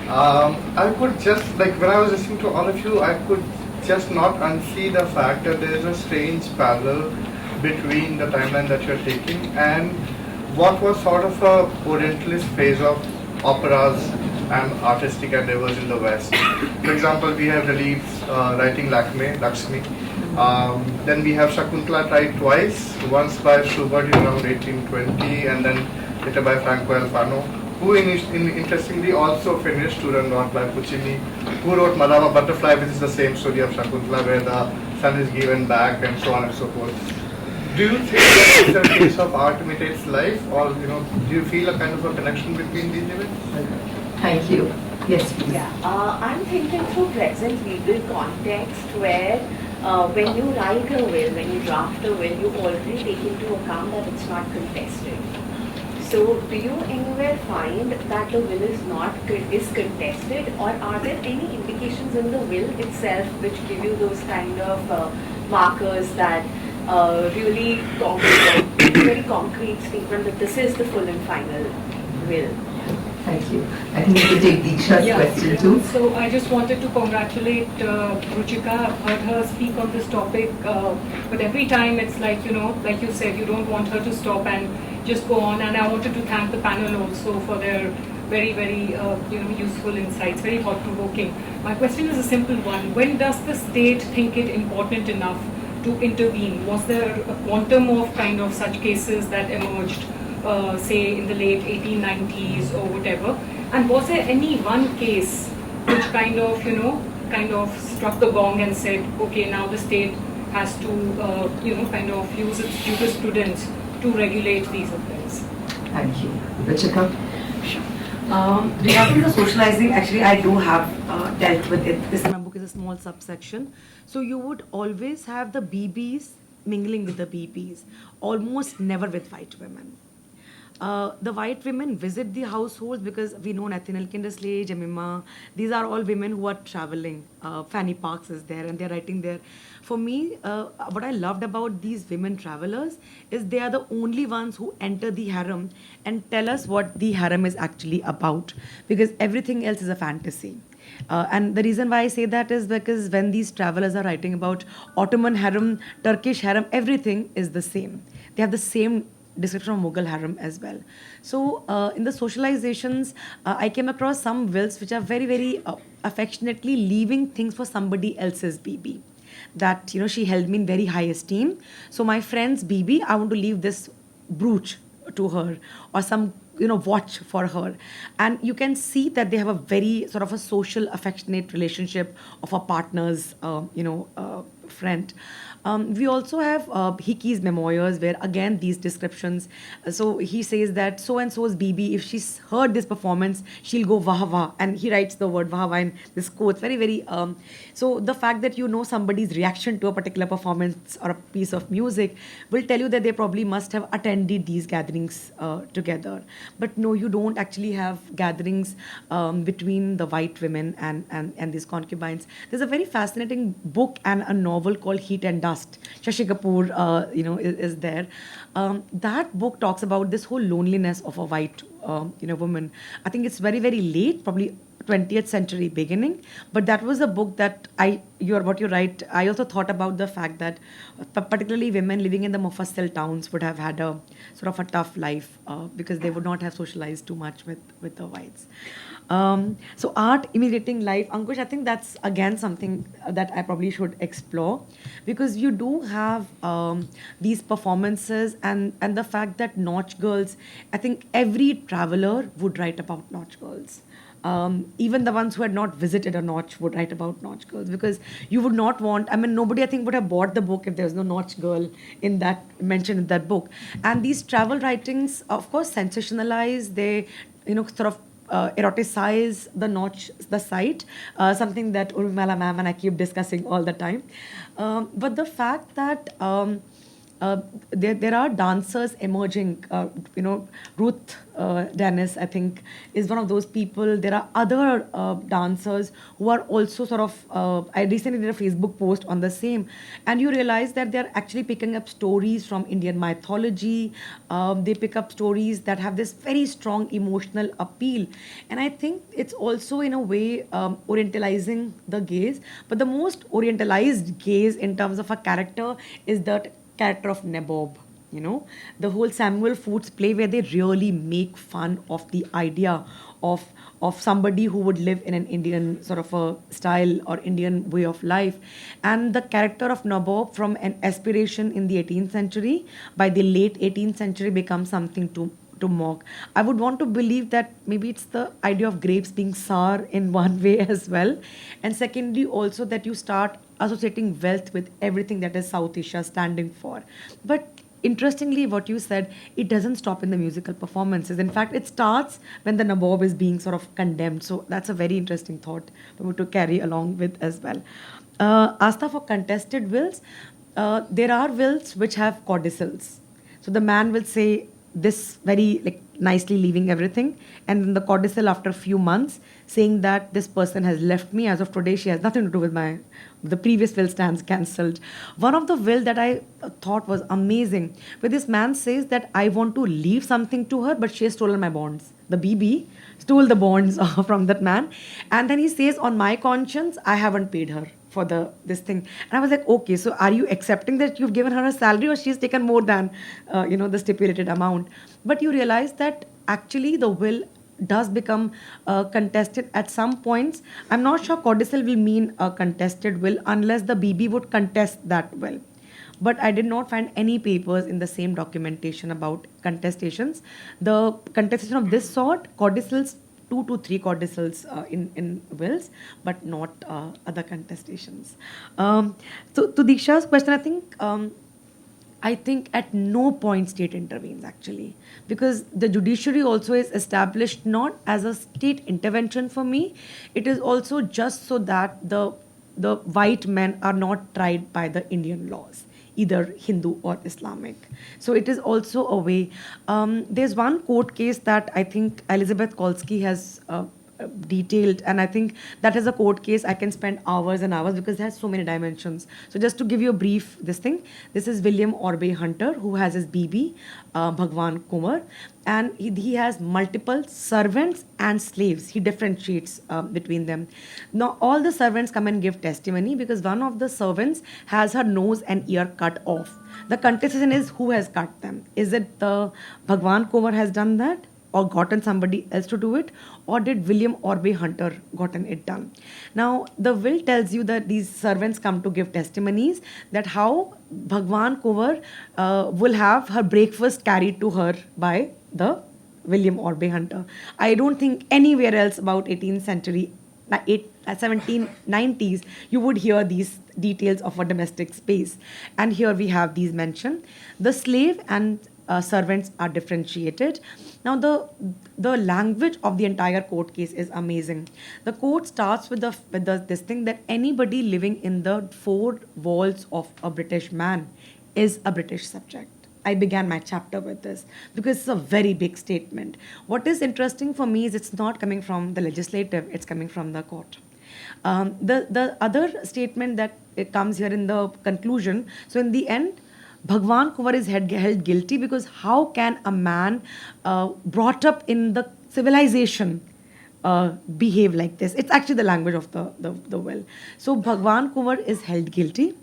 I could just, when I was listening to all of you, I could just not unsee the fact that there is a strange parallel between the timeline that you're taking and what was sort of a Orientalist phase of operas and artistic endeavors in the West. For example, we have reliefs writing Lakshmi. Then we have Shakuntala tried twice, once by Schubert in around 1820 and then later by Franco Alfano, who interestingly also finished Turandot by Puccini, who wrote Madama Butterfly, which is the same story of Shakuntala, where the son is given back and so on and so forth. Do you think that it's a case of art imitates life, or do you feel a kind of a connection between these events? Thank you. Yes, please. Yeah, I'm thinking through present legal context where when you write a will, when you draft a will, you already take into account that it's not contested. So, do you anywhere find that the will is contested, or are there any indications in the will itself which give you those kind of markers that really very concrete statement that this is the full and final will? Thank you. I think we can take Diksha's question too. So I just wanted to congratulate Ruchika. I've heard her speak on this topic, but every time it's like you said, you don't want her to stop and just go on. And I wanted to thank the panel also for their very, very useful insights, very thought-provoking. My question is a simple one. When does the state think it important enough to intervene? Was there a quantum of kind of such cases that emerged, say in the late 1890s or whatever? And was there any one case which kind of struck the gong and said, okay, now the state has to kind of use its jurisprudence to regulate these affairs? Thank you. Ruchika? Regarding the socializing, actually I do have dealt with it. This in my book is a small subsection. So you would always have the BBs mingling with the BBs, almost never with white women. The white women visit the households because we know Nathaniel Kindersley, Jemima, these are all women who are traveling. Fanny Parks is there and they're writing there. For me, what I loved about these women travelers is they are the only ones who enter the harem and tell us what the harem is actually about, because everything else is a fantasy. And the reason why I say that is because when these travelers are writing about Ottoman harem, Turkish harem, everything is the same. They have the same description of Mughal harem as well. So in the socializations, I came across some wills which are very, very affectionately leaving things for somebody else's BB. That, she held me in very high esteem. So my friend's BB, I want to leave this brooch to her, or some watch for her. And you can see that they have a very sort of a social affectionate relationship of a partner's friend. We also have Hickey's memoirs, where again these descriptions. So he says that so and so's BB, if she's heard this performance, she'll go wah wah, and he writes the word wah wah in this quote. Very, very. So the fact that somebody's reaction to a particular performance or a piece of music will tell you that they probably must have attended these gatherings together. But no, you don't actually have gatherings between the white women and these concubines. There's a very fascinating book and a novel called Heat and Dust. Shashi Kapoor, is there. That book talks about this whole loneliness of a white, woman. I think it's very, very late, probably 20th century beginning, but that was a book that you're right. I also thought about the fact that particularly women living in the Mufassil towns would have had a sort of a tough life because they would not have socialized too much with the whites. So art imitating life, Ankush, I think that's again something that I probably should explore, because you do have these performances and the fact that Nautch girls, I think every traveler would write about Nautch girls. Even the ones who had not visited a Nautch would write about Nautch girls, because you would not want, nobody I think would have bought the book if there was no Nautch girl mentioned in that book. And these travel writings, of course, sensationalize, they, sort of eroticize the site, something that Urmila ma'am and I keep discussing all the time. But the fact that there are dancers emerging, Ruth Dennis, I think, is one of those people. There are other dancers who are also sort of, I recently did a Facebook post on the same, and you realize that they're actually picking up stories from Indian mythology. They pick up stories that have this very strong emotional appeal. And I think it's also in a way orientalizing the gaze, but the most orientalized gaze in terms of a character is that character of Nabob. The whole Samuel Foots play, where they really make fun of the idea of somebody who would live in an Indian sort of a style or Indian way of life. And the character of Nabob, from an aspiration in the 18th century, by the late 18th century becomes something to mock. I would want to believe that maybe it's the idea of grapes being sour in one way as well. And secondly, also that you start associating wealth with everything that is South Asia standing for. But interestingly, what you said, it doesn't stop in the musical performances. In fact, it starts when the Nabob is being sort of condemned. So that's a very interesting thought for me to carry along with as well. Asta, for contested wills, there are wills which have codicils. So the man will say this very nicely, leaving everything, and then the codicil after a few months saying that this person has left me, as of today she has nothing to do with the previous will stands cancelled. One of the will that I thought was amazing, where this man says that I want to leave something to her, but she has stolen my bonds. The BB stole the bonds from that man, and then he says, on my conscience, I haven't paid her for this thing. And I was like, okay, so are you accepting that you've given her a salary, or she's taken more than the stipulated amount? But you realize that actually the will does become contested at some points. I'm not sure codicil will mean a contested will unless the BB would contest that will. But I did not find any papers in the same documentation about contestations. The contestation of this sort, codicils, 2 to 3 codicils in wills, but not other contestations. So to Diksha's question, I think at no point state intervenes actually, because the judiciary also is established not as a state intervention for me. It is also just so that the white men are not tried by the Indian laws, either Hindu or Islamic. So it is also a way. There's one court case that I think Elizabeth Kolsky has detailed, and I think that is a court case I can spend hours and hours because it has so many dimensions. So just to give you a brief, this is William Orbe Hunter, who has his BB, Bhagwan Kumar, and he has multiple servants and slaves. He differentiates between them. Now all the servants come and give testimony because one of the servants has her nose and ear cut off. The contestation is who has cut them. Is it the Bhagwan Kumar has done that, or gotten somebody else to do it, or did William Orbe Hunter gotten it done? Now, the will tells you that these servants come to give testimonies that how Bhagwan Kumar will have her breakfast carried to her by the William Orbe Hunter. I don't think anywhere else about 18th century, 1790s, you would hear these details of a domestic space. And here we have these mentioned. The slave and servants are differentiated. Now, the language of the entire court case is amazing. The court starts with this thing that anybody living in the four walls of a British man is a British subject. I began my chapter with this because it's a very big statement. What is interesting for me is it's not coming from the legislative, it's coming from the court. The other statement that it comes here in the conclusion, so in the end, Bhagwan Kumar is held guilty because how can a man brought up in the civilization behave like this? It's actually the language of the will. So Bhagwan Kumar is held guilty.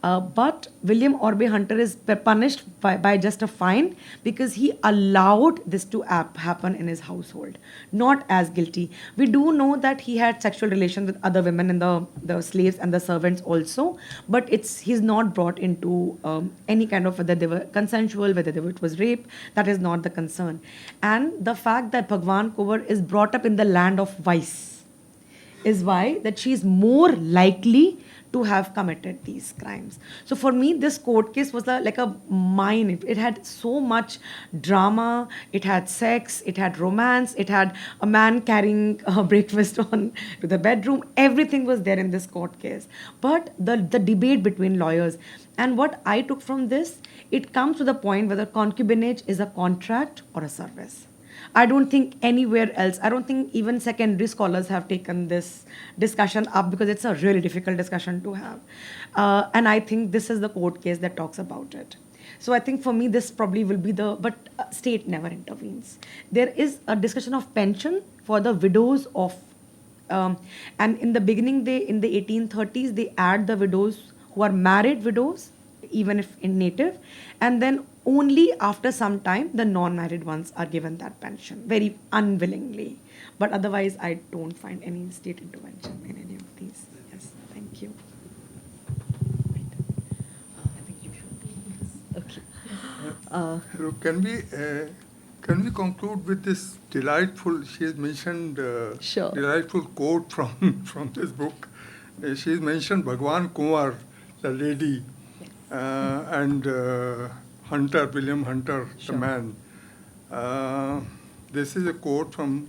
But William Orbe Hunter is punished by just a fine because he allowed this to happen in his household, not as guilty. We do know that he had sexual relations with other women and the slaves and the servants also, but he's not brought into any kind of whether they were consensual, whether it was rape. That is not the concern. And the fact that Bhagwan Kumar is brought up in the land of vice is why that she is more likely to have committed these crimes. So for me, this court case was like a mine. It had so much drama, it had sex, it had romance, it had a man carrying breakfast on to the bedroom. Everything was there in this court case. But the debate between lawyers, and what I took from this, it comes to the point whether concubinage is a contract or a service. I don't think anywhere else, I don't think even secondary scholars have taken this discussion up because it's a really difficult discussion to have. And I think this is the court case that talks about it. So I think for me, this probably will be but state never intervenes. There is a discussion of pension for the widows of, and in the beginning, in the 1830s, they add the widows who are married widows, even if in native, and then only after some time, the non-married ones are given that pension, very unwillingly. But otherwise, I don't find any state intervention in any of these. Yes, thank you. I think you should. Okay. Hello, can we conclude with this delightful? She has mentioned Sure. delightful quote from this book. She has mentioned Bhagwan Kumar, the lady, and Hunter, William Hunter, Sure. the man. This is a quote from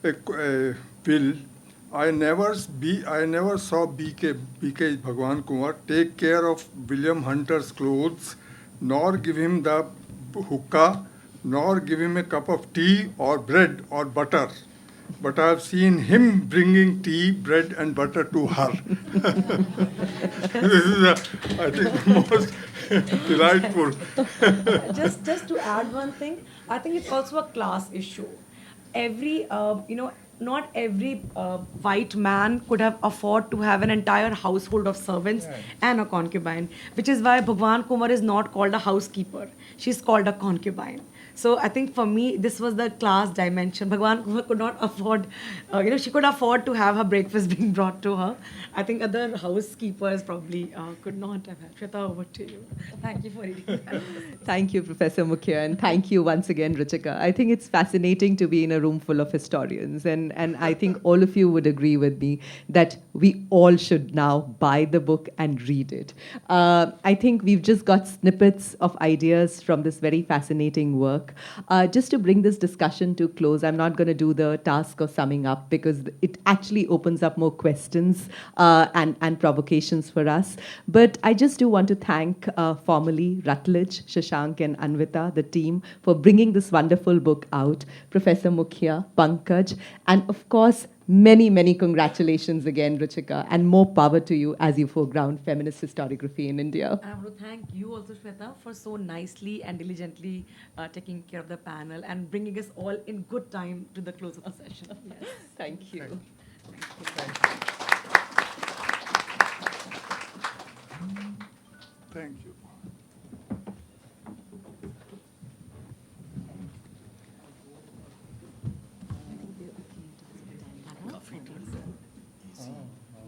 a will. I never saw BK Bhagwan Kumar take care of William Hunter's clothes, nor give him the hookah, nor give him a cup of tea or bread or butter. But I have seen him bringing tea, bread, and butter to her. This is, I think, the most delightful. just to add one thing, I think it's also a class issue. Not every white man could have afford to have an entire household of servants and a concubine, which is why Bhagwan Kumar is not called a housekeeper. She's called a concubine. So I think for me, this was the class dimension. Bhagwan Kumar could not afford, she could afford to have her breakfast being brought to her. I think other housekeepers probably could not have had. Shweta, over to you. Thank you for reading that. Thank you, Professor Mukhia, and thank you once again, Ruchika. I think it's fascinating to be in a room full of historians, and I think all of you would agree with me that we all should now buy the book and read it. I think we've just got snippets of ideas from this very fascinating work. Just to bring this discussion to close, I'm not going to do the task of summing up because it actually opens up more questions and provocations for us. But I just do want to thank formally Routledge, Shashank and Anvita, the team, for bringing this wonderful book out, Professor Mukhia, Pankaj, and And of course, many, many congratulations again, Ruchika, and more power to you as you foreground feminist historiography in India. I want to thank you also, Shweta, for so nicely and diligently taking care of the panel and bringing us all in good time to the close of the session. Yes, thank you. Thank you.